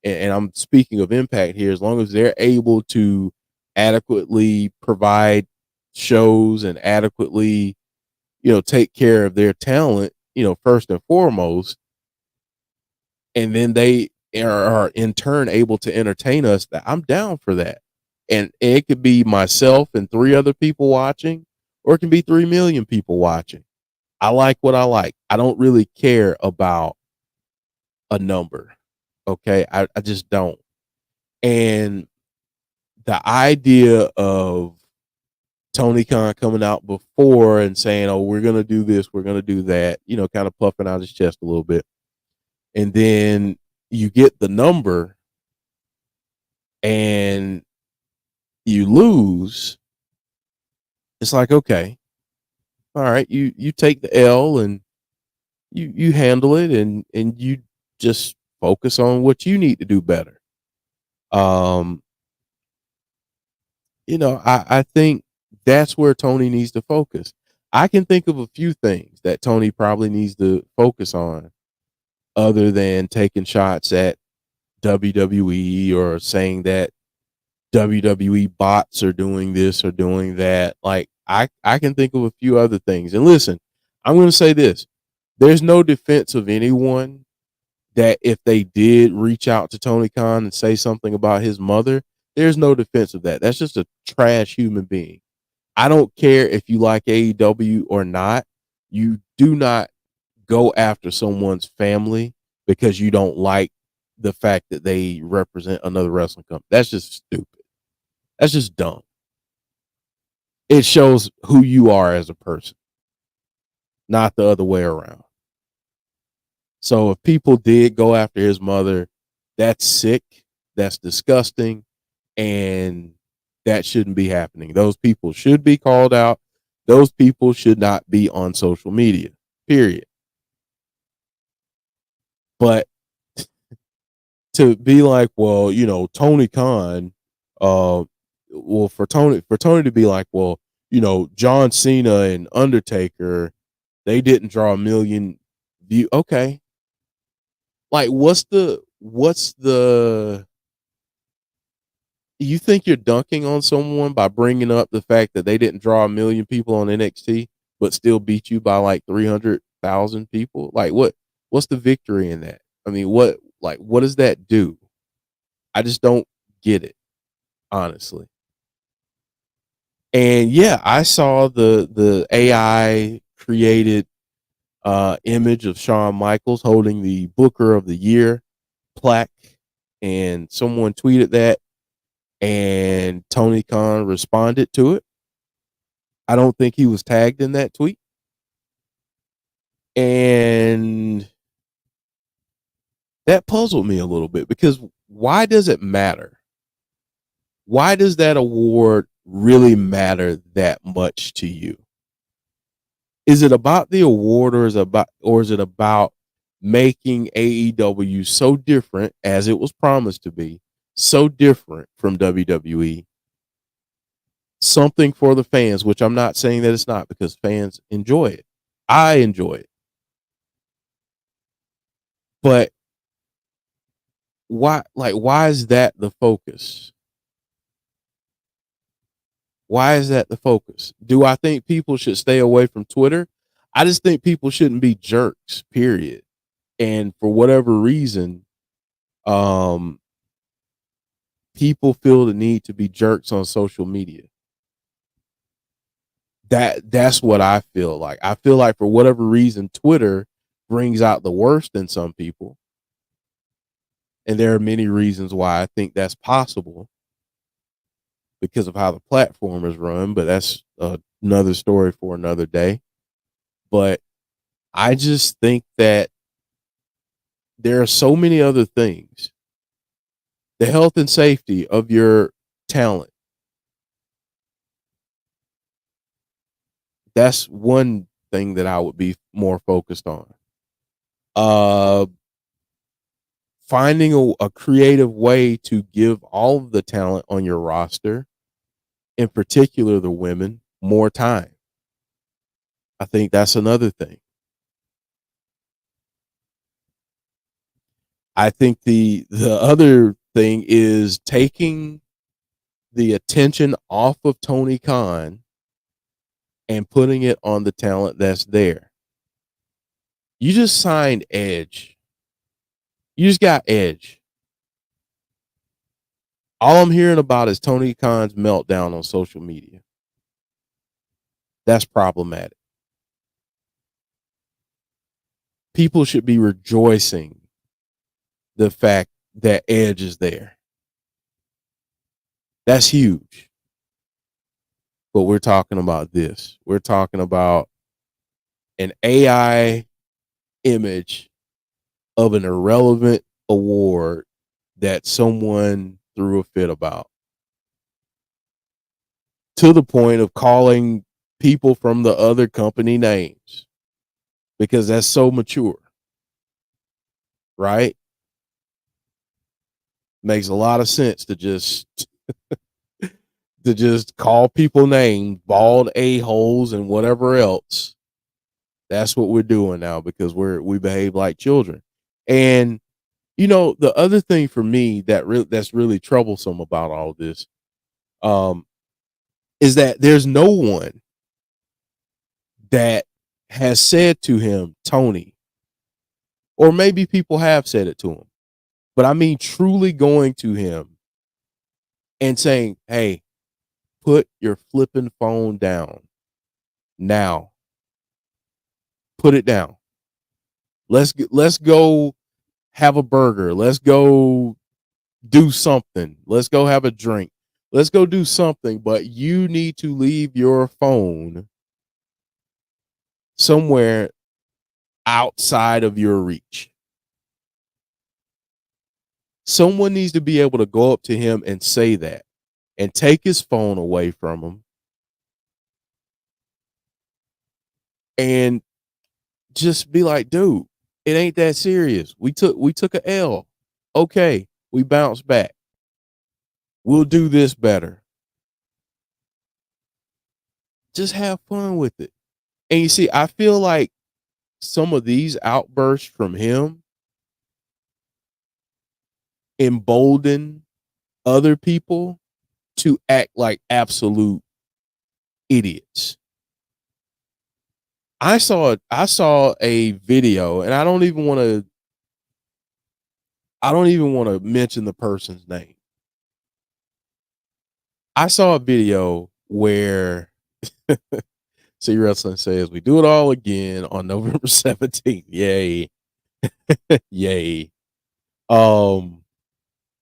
A: and I'm speaking of Impact here, as long as they're able to adequately provide shows and adequately, you know, take care of their talent, you know, first and foremost, and then they are in turn able to entertain us, that I'm down for that. and it could be myself and 3 other people watching, or it can be 3 million people watching. I like what I like. I don't really care about a number. Okay. I just don't. And the idea of Tony Khan coming out before and saying, "Oh, we're gonna do this, we're gonna do that," kind of puffing out his chest a little bit, and then you get the number and you lose. It's like, okay, all right, you take the L and you handle it, and you just focus on what you need to do better. Um, I think that's where Tony needs to focus. I can think of a few things that Tony probably needs to focus on other than taking shots at WWE or saying that WWE bots are doing this or doing that. Like I can think of a few other things. And listen, I'm going to say this. There's no defense of anyone that if they did reach out to Tony Khan and say something about his mother, there's no defense of that. That's just a trash human being. I don't care if you like AEW or not. You do not go after someone's family because you don't like the fact that they represent another wrestling company. That's just stupid. That's just dumb. It shows who you are as a person, not the other way around. So if people did go after his mother, that's sick, that's disgusting, and that shouldn't be happening. Those people should be called out. Those people should not be on social media. Period. But to be like, well, Tony Khan, for Tony to be like, well, John Cena and Undertaker, they didn't draw a million view. Okay, like what's the you think you're dunking on someone by bringing up the fact that they didn't draw a million people on NXT but still beat you by like 300,000 people? Like what's the victory in that? I mean, what does that do? I just don't get it, honestly. And yeah, I saw the AI created image of Shawn Michaels holding the Booker of the Year plaque, and someone tweeted that, and Tony Khan responded to it. I don't think he was tagged in that tweet, and that puzzled me a little bit because why does it matter? Why does that award really matter that much to you? Is it about the award, or is it about making AEW so different as it was promised to be, so different from WWE, something for the fans, which I'm not saying that it's not, because fans enjoy it. I enjoy it. But why is that the focus? Why is that the focus? Do I think people should stay away from Twitter? I just think people shouldn't be jerks, period. And for whatever reason, um, people feel the need to be jerks on social media. That's what I feel like. I feel like for whatever reason, Twitter brings out the worst in some people. And there are many reasons why I think that's possible because of how the platform is run, but that's another story for another day. But I just think that there are so many other things. The health and safety of your talent. That's one thing that I would be more focused on. Uh Finding a creative way to give all of the talent on your roster, in particular the women, more time. I think that's another thing. I think the other thing is taking the attention off of Tony Khan and putting it on the talent that's there. You just signed Edge. You just got Edge. All I'm hearing about is Tony Khan's meltdown on social media. That's problematic. People should be rejoicing the fact that Edge is there. That's huge. But we're talking about this. We're talking about an AI image of an irrelevant award that someone threw a fit about, to the point of calling people from the other company names, because that's so mature, right? Makes a lot of sense to just call people names, bald a-holes and whatever else. That's what we're doing now because we behave like children. And the other thing for me that's really troublesome about all this, um, is that there's no one that has said to him, Tony, or maybe people have said it to him, but I mean truly going to him and saying, hey, put your flipping phone down now. Put it down. Let's go have a burger. Let's go do something. Let's go have a drink. Let's go do something, but you need to leave your phone somewhere outside of your reach. Someone needs to be able to go up to him and say that and take his phone away from him and just be like, dude, it ain't that serious. We took a L. Okay, we bounced back. We'll do this better. Just have fun with it. And you see, I feel like some of these outbursts from him embolden other people to act like absolute idiots. I saw a video, and I don't even want to mention the person's name. I saw a video where See Wrestling says we do it all again on November 17th. Yay. Yay. Um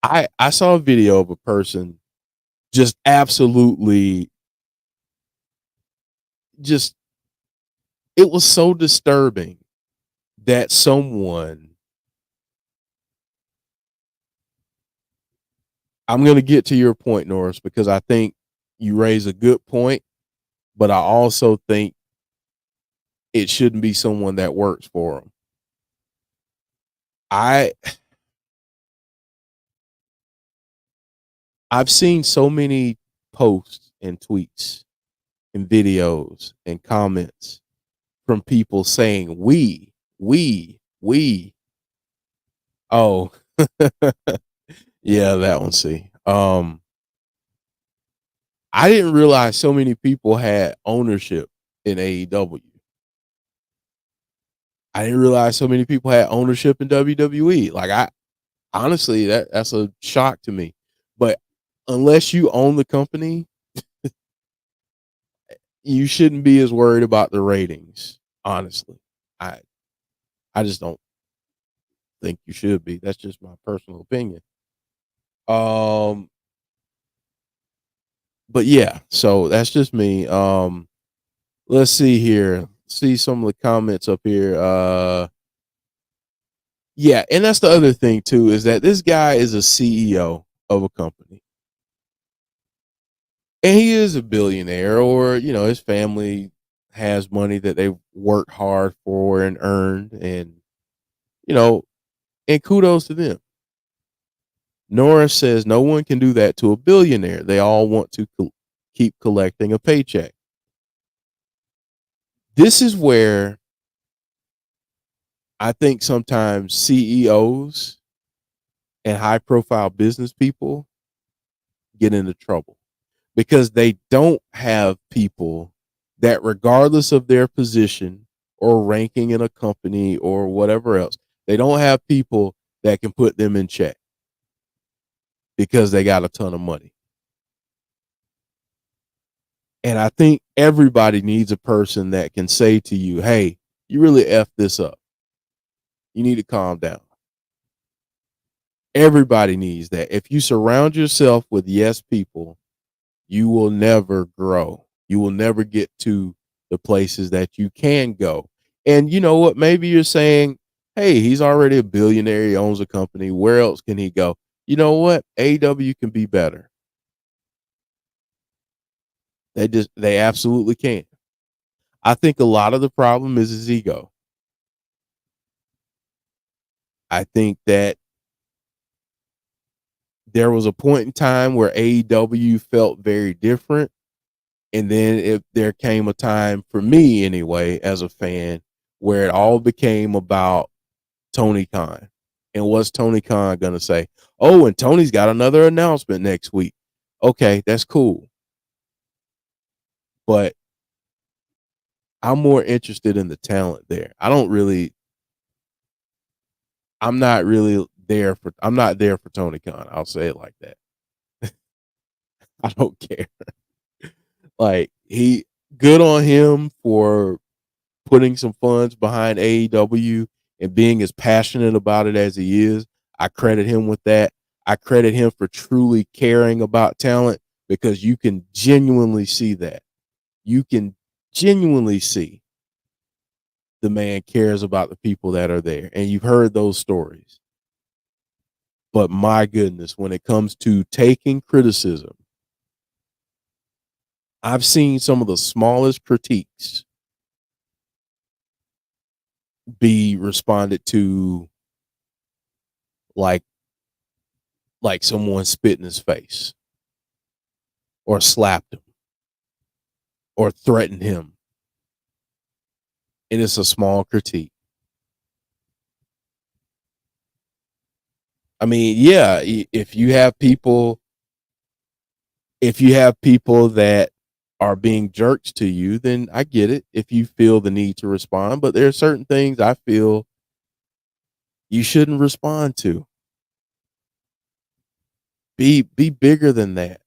A: I saw a video of a person just absolutely just it was so disturbing that someone I'm going to get to your point, Norris, because I think you raise a good point, but I also think it shouldn't be someone that works for them. I I've seen so many posts and tweets and videos and comments from people saying we. Oh, yeah, that one. See, I didn't realize so many people had ownership in AEW. I didn't realize so many people had ownership in WWE. Like I honestly, that's a shock to me. But unless you own the company, you shouldn't be as worried about the ratings. Honestly, I I just don't think you should be. That's just my personal opinion. Um, but yeah, so that's just me. Let's see here. See some of the comments up here. Yeah, and that's the other thing too is that this guy is a CEO of a company. And he is a billionaire, or his family has money that they worked hard for and earned, and you know, and kudos to them. Norris says no one can do that to a billionaire. They all want to keep collecting a paycheck. This is where I think sometimes CEOs and high profile business people get into trouble because they don't have people that, regardless of their position or ranking in a company or whatever else, they don't have people that can put them in check. because they got a ton of money. And I think everybody needs a person that can say to you, hey, you really F this up. You need to calm down. Everybody needs that. If you surround yourself with yes people, you will never grow. You will never get to the places that you can go. And you know what? Maybe you're saying, hey, he's already a billionaire. He owns a company. Where else can he go? You know what? AEW can be better. They absolutely can. I think a lot of the problem is his ego. I think that there was a point in time where AEW felt very different. And then there came a time for me anyway, as a fan, where it all became about Tony Khan. And what's Tony Khan going to say? Oh, and Tony's got another announcement next week. Okay, that's cool. But I'm more interested in the talent there. I'm not there for Tony Khan. I'll say it like that. I don't care. Like, good on him for putting some funds behind AEW and being as passionate about it as he is. I credit him with that. I credit him for truly caring about talent, because you can genuinely see that. You can genuinely see the man cares about the people that are there. And you've heard those stories. But my goodness, when it comes to taking criticism, I've seen some of the smallest critiques be responded to like someone spit in his face or slapped him or threatened him. And it's a small critique. I mean, yeah, if you have people that are being jerks to you, then I get it if you feel the need to respond. But there are certain things I feel you shouldn't respond to. Be bigger than that.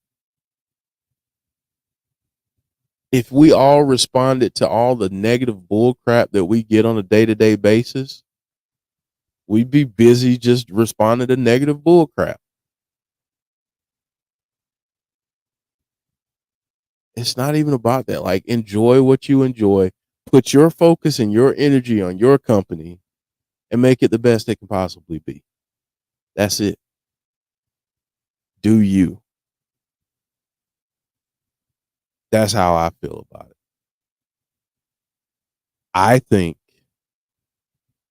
A: If we all responded to all the negative bull crap that we get on a day-to-day basis, we'd be busy just responding to negative bull crap. It's not even about that. Like, enjoy what you enjoy, put your focus and your energy on your company, and make it the best it can possibly be. That's it. Do you. That's how I feel about it. I think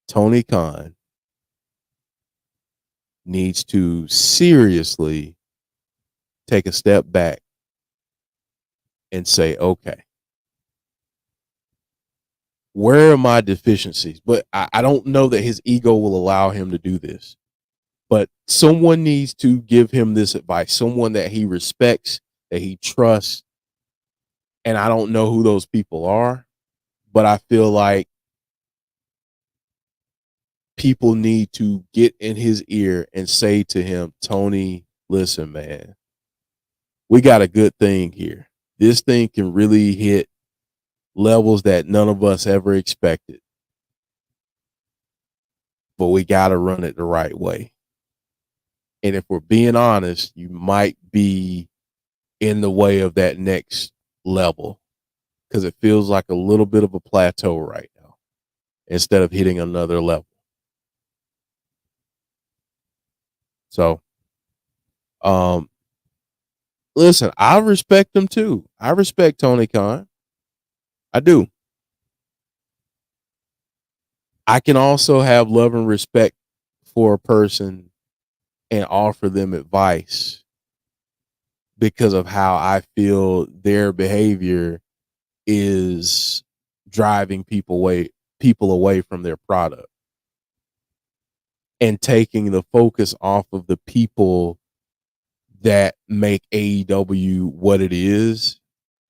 A: Tony Khan needs to seriously take a step back and say, okay, where are my deficiencies? But I don't know that his ego will allow him to do this. But someone needs to give him this advice, someone that he respects, that he trusts. And I don't know who those people are, but I feel like people need to get in his ear and say to him, Tony, listen, man, we got a good thing here. This thing can really hit levels that none of us ever expected. But we got to run it the right way. And if we're being honest, you might be in the way of that next level, because it feels like a little bit of a plateau right now instead of hitting another level. So, listen, I respect him too. I respect Tony Khan. I do. I can also have love and respect for a person and offer them advice because of how I feel their behavior is driving people away from their product and taking the focus off of the people that make AEW what it is,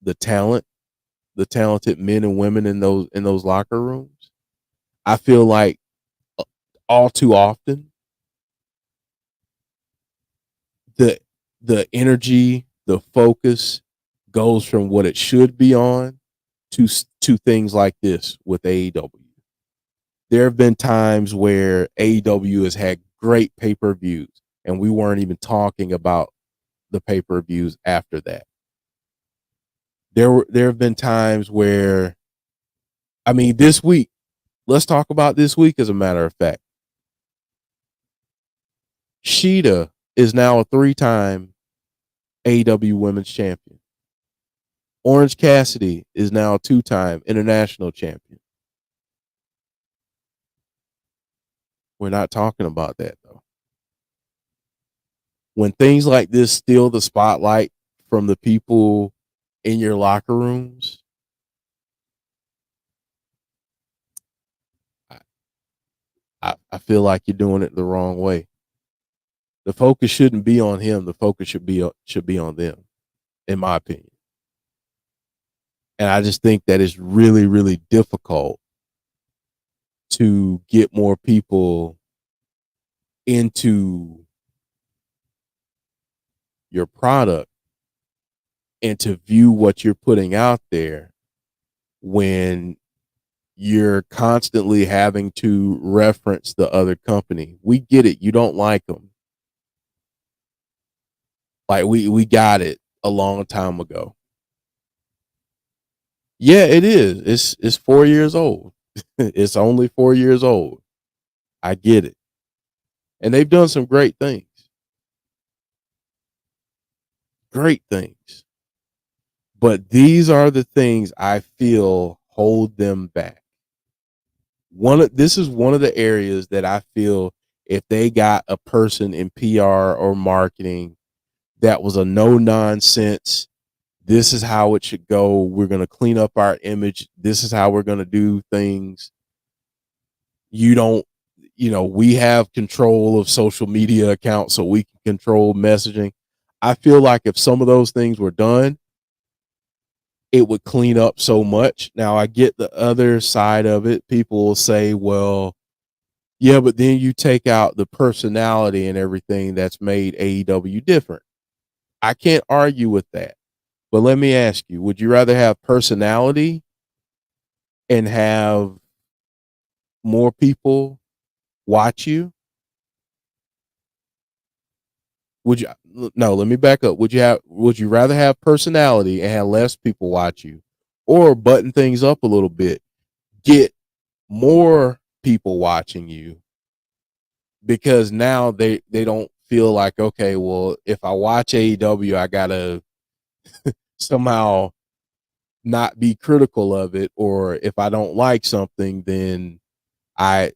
A: the talented men and women in those locker rooms. I feel like all too often the energy, the focus goes from what it should be on to things like this with AEW. There have been times where AEW has had great pay-per-views and we weren't even talking about the pay-per-views after that. There have been times where, I mean, this week, let's talk about this week as a matter of fact. Sheeta is now a 3-time AEW Women's Champion. Orange Cassidy is now a 2-time international champion. We're not talking about that though. When things like this steal the spotlight from the people in your locker rooms, I feel like you're doing it the wrong way. The focus shouldn't be on him. The focus should be on them, in my opinion. And I just think that it's really, really difficult to get more people into your product and to view what you're putting out there when you're constantly having to reference the other company. We get it. You don't like them. Like we got it a long time ago. Yeah, it is. It's 4 years old. It's only 4 years old. I get it. And they've done some great things. Great things. But these are the things I feel hold them back. This is one of the areas that I feel if they got a person in PR or marketing that was a no nonsense, this is how it should go. We're going to clean up our image. This is how we're going to do things. We have control of social media accounts so we can control messaging. I feel like if some of those things were done, it would clean up so much. Now, I get the other side of it. People will say, well, yeah, but then you take out the personality and everything that's made AEW different. I can't argue with that. But let me ask you, would you rather have personality and have more people watch you? Let me back up. Would you rather have personality and have less people watch you, or button things up a little bit, get more people watching you, because now they don't feel like, okay, well, if I watch AEW, I gotta somehow not be critical of it, or if I don't like something, then I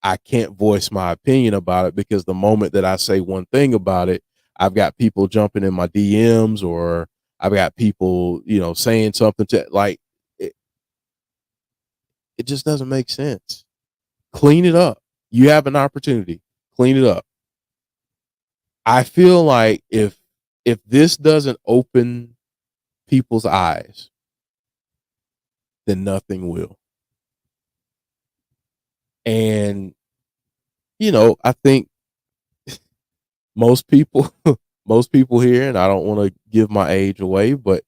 A: I can't voice my opinion about it, because the moment that I say one thing about it, I've got people jumping in my DMs, or I've got people, saying something to, like, it, it just doesn't make sense. Clean it up. You have an opportunity. Clean it up. I feel like if this doesn't open people's eyes, then nothing will. And I think most people most people here, and I don't want to give my age away, but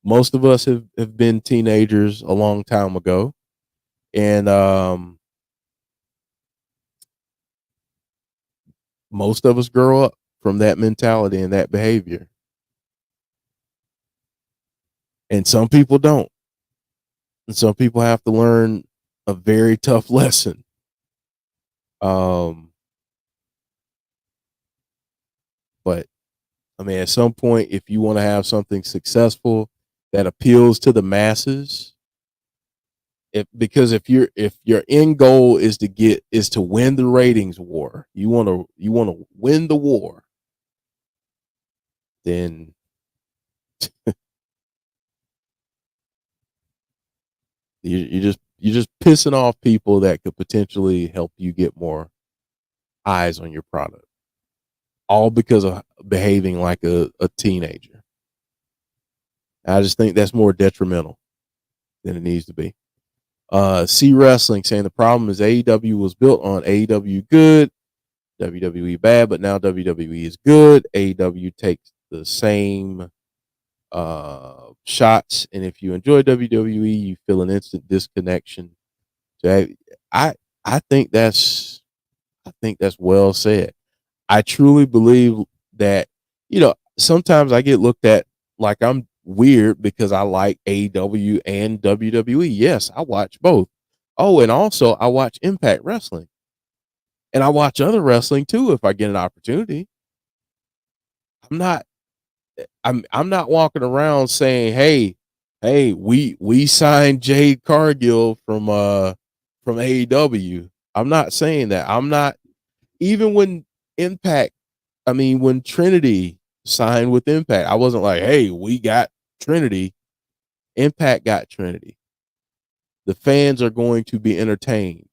A: most of us have been teenagers a long time ago. And most of us grow up from that mentality and that behavior. And some people don't. And some people have to learn a very tough lesson. Um, but I mean, at some point, if you want to have something successful that appeals to the masses, because if your end goal is to win the ratings war, you want to win the war, then you're just pissing off people that could potentially help you get more eyes on your product, all because of behaving like a teenager. I just think that's more detrimental than it needs to be. C Wrestling saying the problem is AEW was built on AEW good, WWE bad, but now WWE is good. AEW takes the same shots. And if you enjoy WWE, you feel an instant disconnection. So I I think that's well said. I truly believe that, sometimes I get looked at like I'm weird because I like AEW and WWE. Yes, I watch both. Oh, and also I watch Impact Wrestling. And I watch other wrestling too if I get an opportunity. I'm not I'm not walking around saying, "Hey, we signed Jade Cargill from AEW." I'm not saying that. I'm not even when Impact I mean, when Trinity signed with Impact, I wasn't like, "Hey, we got Trinity." Impact got Trinity. The fans are going to be entertained.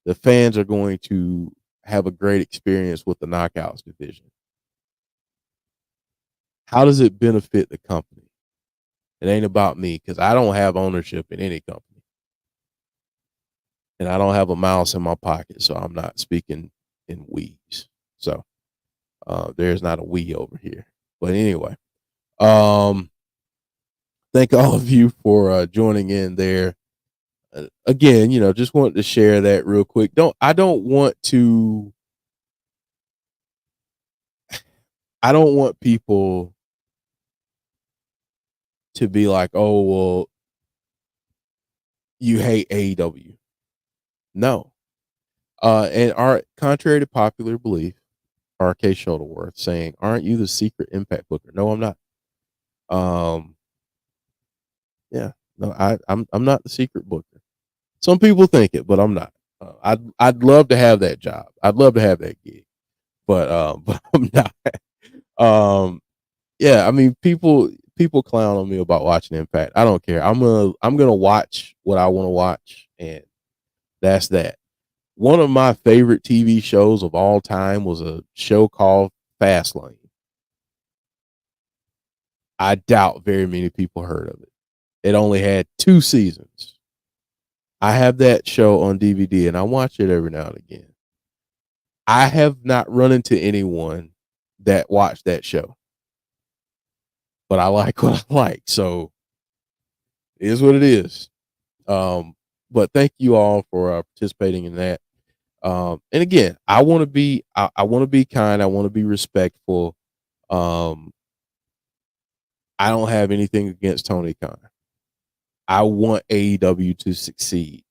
A: The fans are going to have a great experience with the Knockouts division. How does it benefit the company? It ain't about me because I don't have ownership in any company, and I don't have a mouse in my pocket, so I'm not speaking in we's. So there's not a we over here. But anyway, um, thank all of you for joining in there. Again, just wanted to share that real quick. Don't want to. I don't want people to be like, "Oh, well, you hate AEW." No. And our contrary to popular belief, RK Shuttleworth saying, "Aren't you the secret Impact booker?" No, I'm not. Um, yeah, no, I'm not the secret booker. Some people think it, but I'm not. I'd love to have that job. I'd love to have that gig, but but I'm not. Um, yeah, I mean, people clown on me about watching Impact. I don't care. I'm gonna watch what I want to watch, and that's that. One of my favorite TV shows of all time was a show called Fastlane. I doubt very many people heard of it. It only had 2 seasons. I have that show on DVD and I watch it every now and again. I have not run into anyone that watched that show, but I like what I like. So it is what it is. Um, but thank you all for participating in that. And again, I want to be kind. I want to be respectful. Um, I don't have anything against Tony Khan. I want AEW to succeed.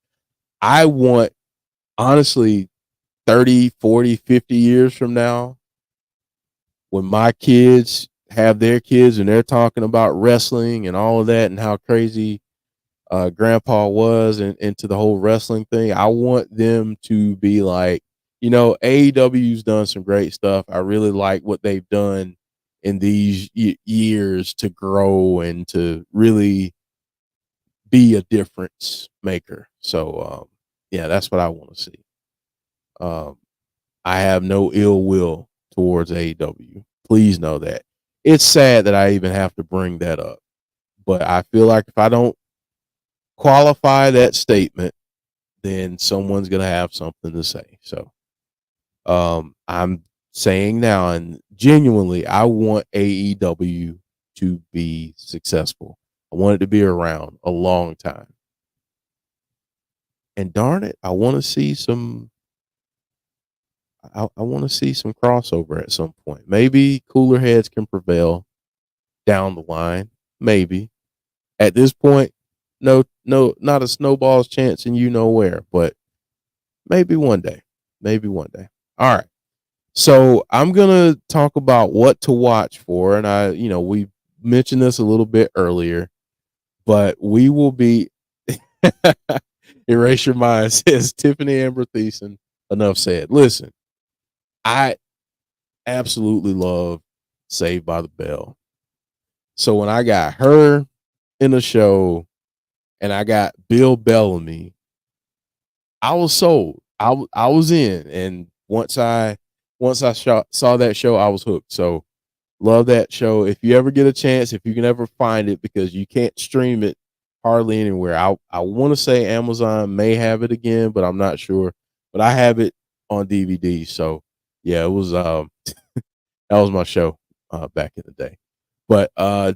A: I want, honestly, 30, 40, 50 years from now, when my kids have their kids and they're talking about wrestling and all of that and how crazy grandpa was and into the whole wrestling thing, I want them to be like, AEW's done some great stuff. I really like what they've done in these years to grow and to really be a difference maker. So, yeah, that's what I want to see. Um, I have no ill will towards AEW. Please know that. It's sad that I even have to bring that up, but I feel like if I don't qualify that statement, then someone's going to have something to say. So, I'm saying now, and genuinely, I want AEW to be successful. I want it to be around a long time. And darn it, I want to see some. I want to see some crossover at some point. Maybe cooler heads can prevail down the line. Maybe at this point, no, no, not a snowball's chance, and you know where. But maybe one day. Maybe one day. All right. So I'm gonna talk about what to watch for, and we mentioned this a little bit earlier, but we will be. Erase your mind, says Tiffany Amber Thiessen. Enough said. Listen, I absolutely love Saved by the Bell. So when I got her in the show and I got Bill Bellamy, I was sold. I was in, and once I saw that show, I was hooked. So love that show. If you ever get a chance, if you can ever find it, because you can't stream it hardly anywhere. I want to say Amazon may have it again, but I'm not sure. But I have it on DVD. So yeah, it was that was my show. back in the day. But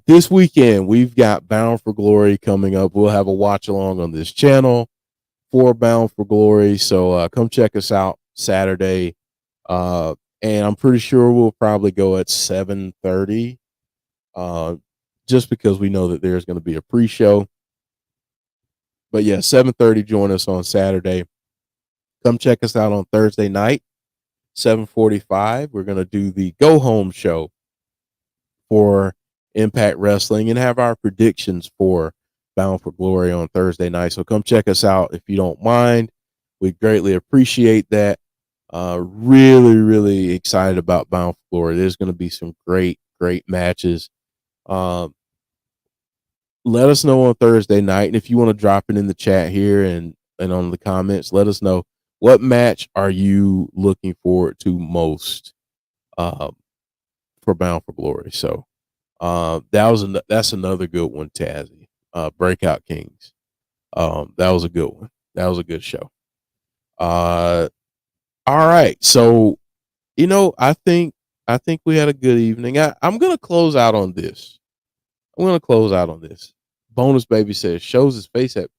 A: this weekend we've got Bound for Glory coming up. We'll have a watch along on this channel for Bound for Glory. So come check us out Saturday. Uh, and I'm pretty sure we'll probably go at 7:30. Just because we know that there's going to be a pre-show. But yeah, 7:30. Join us on Saturday. Come check us out on Thursday night, 7:45. We're going to do the go home show for Impact Wrestling and have our predictions for Bound for Glory on Thursday night. So come check us out if you don't mind. We greatly appreciate that. Really, really excited about Bound for Glory. There's going to be some great, great matches. Um, let us know on Thursday night, and if you want to drop it in the chat here and on the comments, let us know what match are you looking forward to most for Bound for Glory. So that's another good one, Tazzy. Breakout Kings. That was a good one. That was a good show. All right, so I think we had a good evening. I'm gonna close out on this. Bonus Baby says shows his face at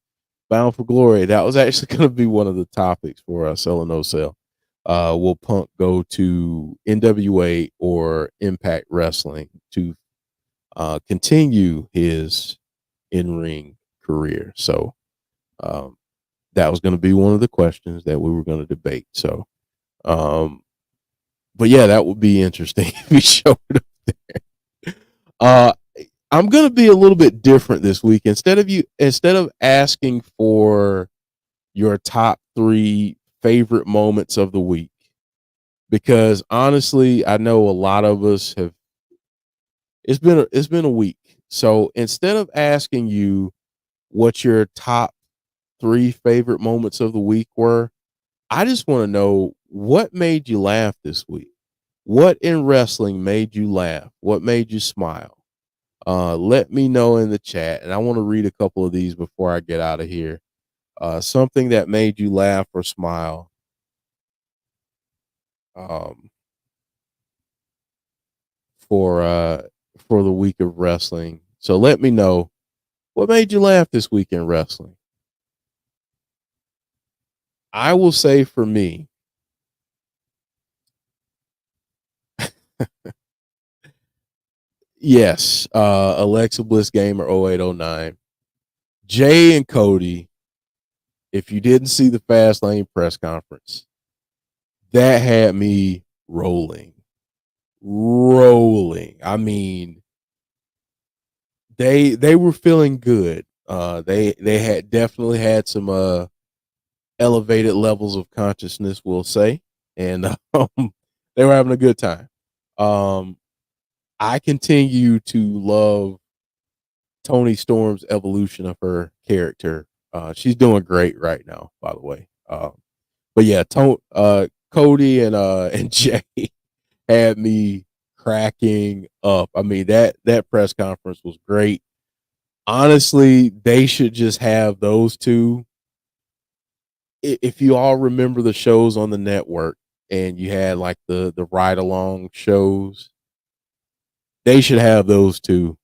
A: Bound for Glory. That was actually going to be one of the topics for Sell or No Sell. Will Punk go to NWA or Impact Wrestling to continue his in-ring career? So um, that was going to be one of the questions that we were going to debate. So, but yeah, that would be interesting if he showed up there. I'm gonna be a little bit different this week. Instead of asking for your top 3 favorite moments of the week, because honestly, I know a lot of us have. It's been a week, so instead of asking you what your top 3 favorite moments of the week were, I just want to know what made you laugh this week. What in wrestling made you laugh? What made you smile? Let me know in the chat, and I want to read a couple of these before I get out of here. Something that made you laugh or smile um, for for the week of wrestling. So let me know what made you laugh this week in wrestling. I will say for me, yes, Alexa Bliss Gamer 0809, Jay and Cody. If you didn't see the Fastlane press conference, that had me rolling. I mean, they were feeling good. They had definitely had some elevated levels of consciousness, we'll say, and they were having a good time. Um, I continue to love Tony Storm's evolution of her character. She's doing great right now, by the way. But yeah, Cody and Jay had me cracking up. I mean that press conference was great. Honestly, they should just have those two. If you all remember the shows on the network and you had like the ride along shows, they should have those two.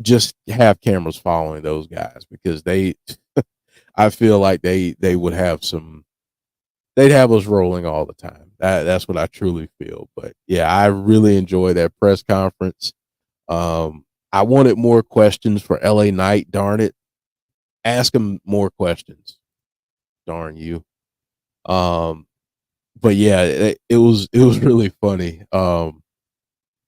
A: Just have cameras following those guys because I feel like they would have some. They'd have us rolling all the time. That's what I truly feel. But yeah, I really enjoyed that press conference. I wanted more questions for LA Knight. Darn it, ask him more questions. Darn you. Um, but yeah, it was really funny.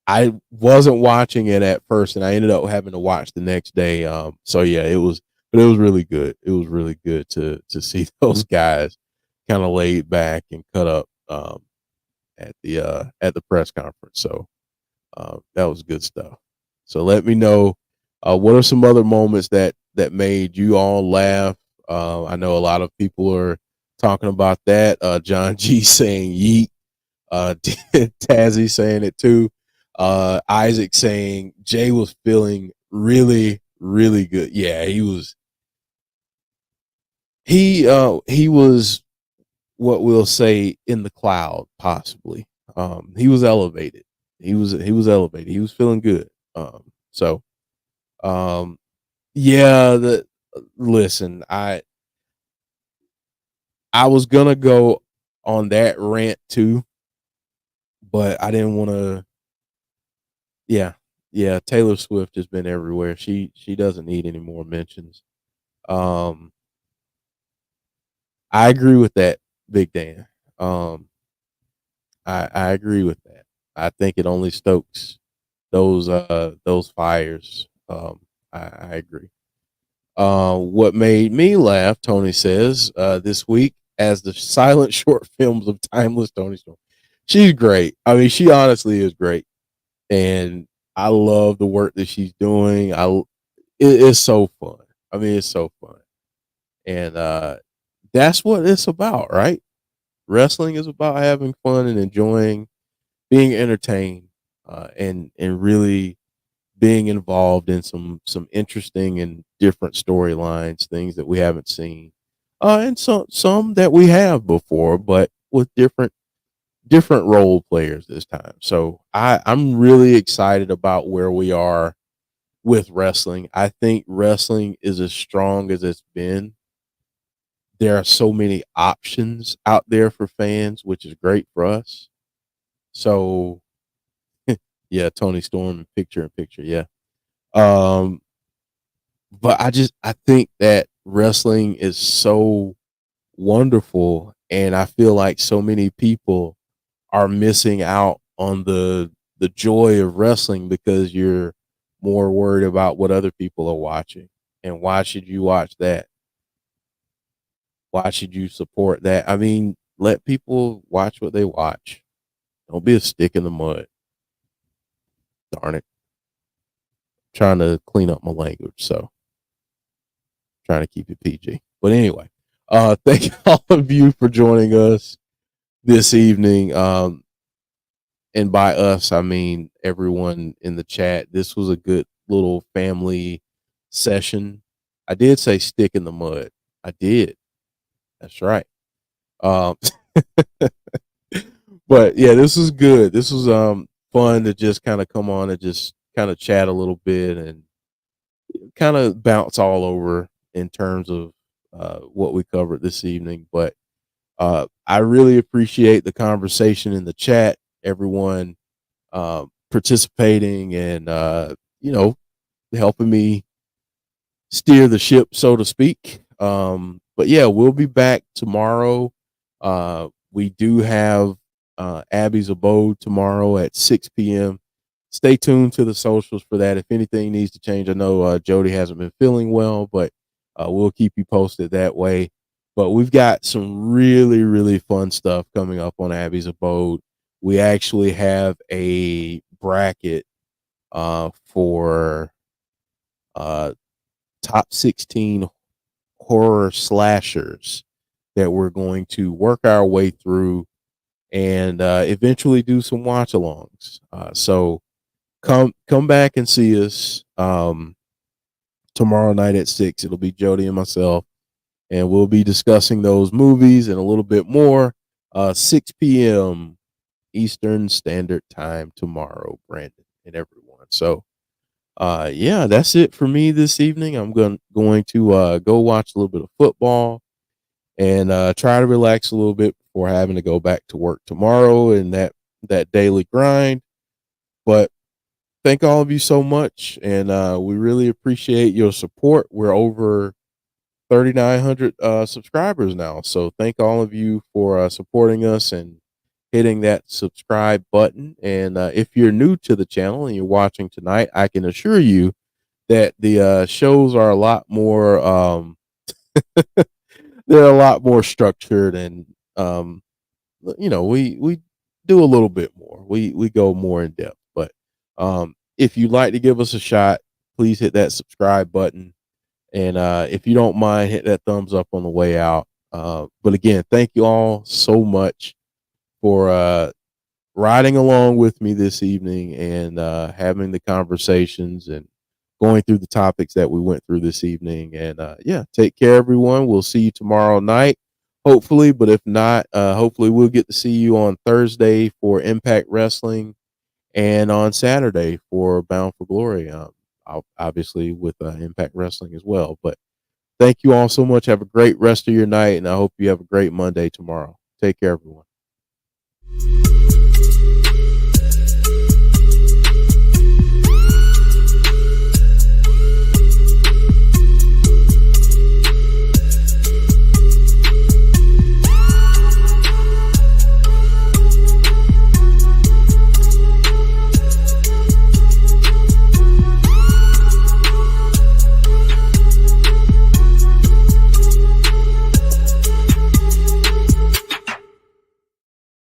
A: I wasn't watching it at first, and I ended up having to watch the next day. So yeah, but it was really good. It was really good to see those guys kind of laid back and cut up at the press conference. So that was good stuff. So let me know what are some other moments that made you all laugh. I know a lot of people are talking about that. John G saying yeet. Tazzy saying it too. Isaac saying Jay was feeling really, really good. Yeah, he was. He was what we'll say in the cloud, possibly. He was elevated. he was elevated. He was feeling good. So um yeah, the listen, I was gonna go on that rant too, but I didn't want to. Yeah, yeah. Taylor Swift has been everywhere. She doesn't need any more mentions. Um, I agree with that, Big Dan. Um, I agree with that. I think it only stokes those fires. I agree. What made me laugh, Tony says, this week as the silent short films of timeless Tony Storm. She's great. I mean, she honestly is great, and I love the work that she's doing. It's so fun. I mean, it's so fun, and that's what it's about, right? Wrestling is about having fun and enjoying, being entertained, and really being involved in some interesting and different storylines, things that we haven't seen, and some that we have before, but with different role players this time. So I'm really excited about where we are with wrestling. I think wrestling is as strong as it's been. There are so many options out there for fans, which is great for us. So yeah, Tony Storm in picture, yeah. Um, but I think that wrestling is so wonderful, and I feel like so many people are missing out on the joy of wrestling because you're more worried about what other people are watching. And why should you watch that? Why should you support that? I mean, let people watch what they watch. Don't be a stick in the mud. Darn it. Trying to clean up my language, so trying to keep it PG. But anyway, thank all of you for joining us this evening. And by us, I mean everyone in the chat. This was a good little family session. I did say stick in the mud. I did. That's right. Um, but yeah, this was good. This was fun to just kind of come on and just kind of chat a little bit and kind of bounce all over in terms of what we covered this evening. But I really appreciate the conversation in the chat. Everyone participating and helping me steer the ship, so to speak. But yeah, we'll be back tomorrow. We do have Abby's Abode tomorrow at 6 p.m. Stay tuned to the socials for that. If anything needs to change, I know Jody hasn't been feeling well, but we'll keep you posted that way. But we've got some really, really fun stuff coming up on Abby's Abode. We actually have a bracket for uh, top 16 horror slashers that we're going to work our way through and eventually do some watch alongs. So come back and see us tomorrow night at 6. It'll be Jody and myself, and we'll be discussing those movies and a little bit more. 6 p.m. Eastern Standard Time tomorrow, Brandon and everyone. So yeah, that's it for me this evening. I'm going to go watch a little bit of football and try to relax a little bit before having to go back to work tomorrow and that daily grind. But thank all of you so much, and we really appreciate your support. We're over 3,900 subscribers now, so thank all of you for supporting us and hitting that subscribe button. And if you're new to the channel and you're watching tonight, I can assure you that the shows are a lot more they're a lot more structured, and we do a little bit more. We go more in depth. But if you'd like to give us a shot, please hit that subscribe button, and if you don't mind, hit that thumbs up on the way out. But again, thank you all so much for riding along with me this evening and having the conversations and going through the topics that we went through this evening. And yeah, take care, everyone. We'll see you tomorrow night, hopefully. But if not, hopefully we'll get to see you on Thursday for Impact Wrestling. and on Saturday for Bound for Glory. Obviously with Impact Wrestling as well. But thank you all so much. Have a great rest of your night, and I hope you have a great Monday tomorrow. Take care, everyone.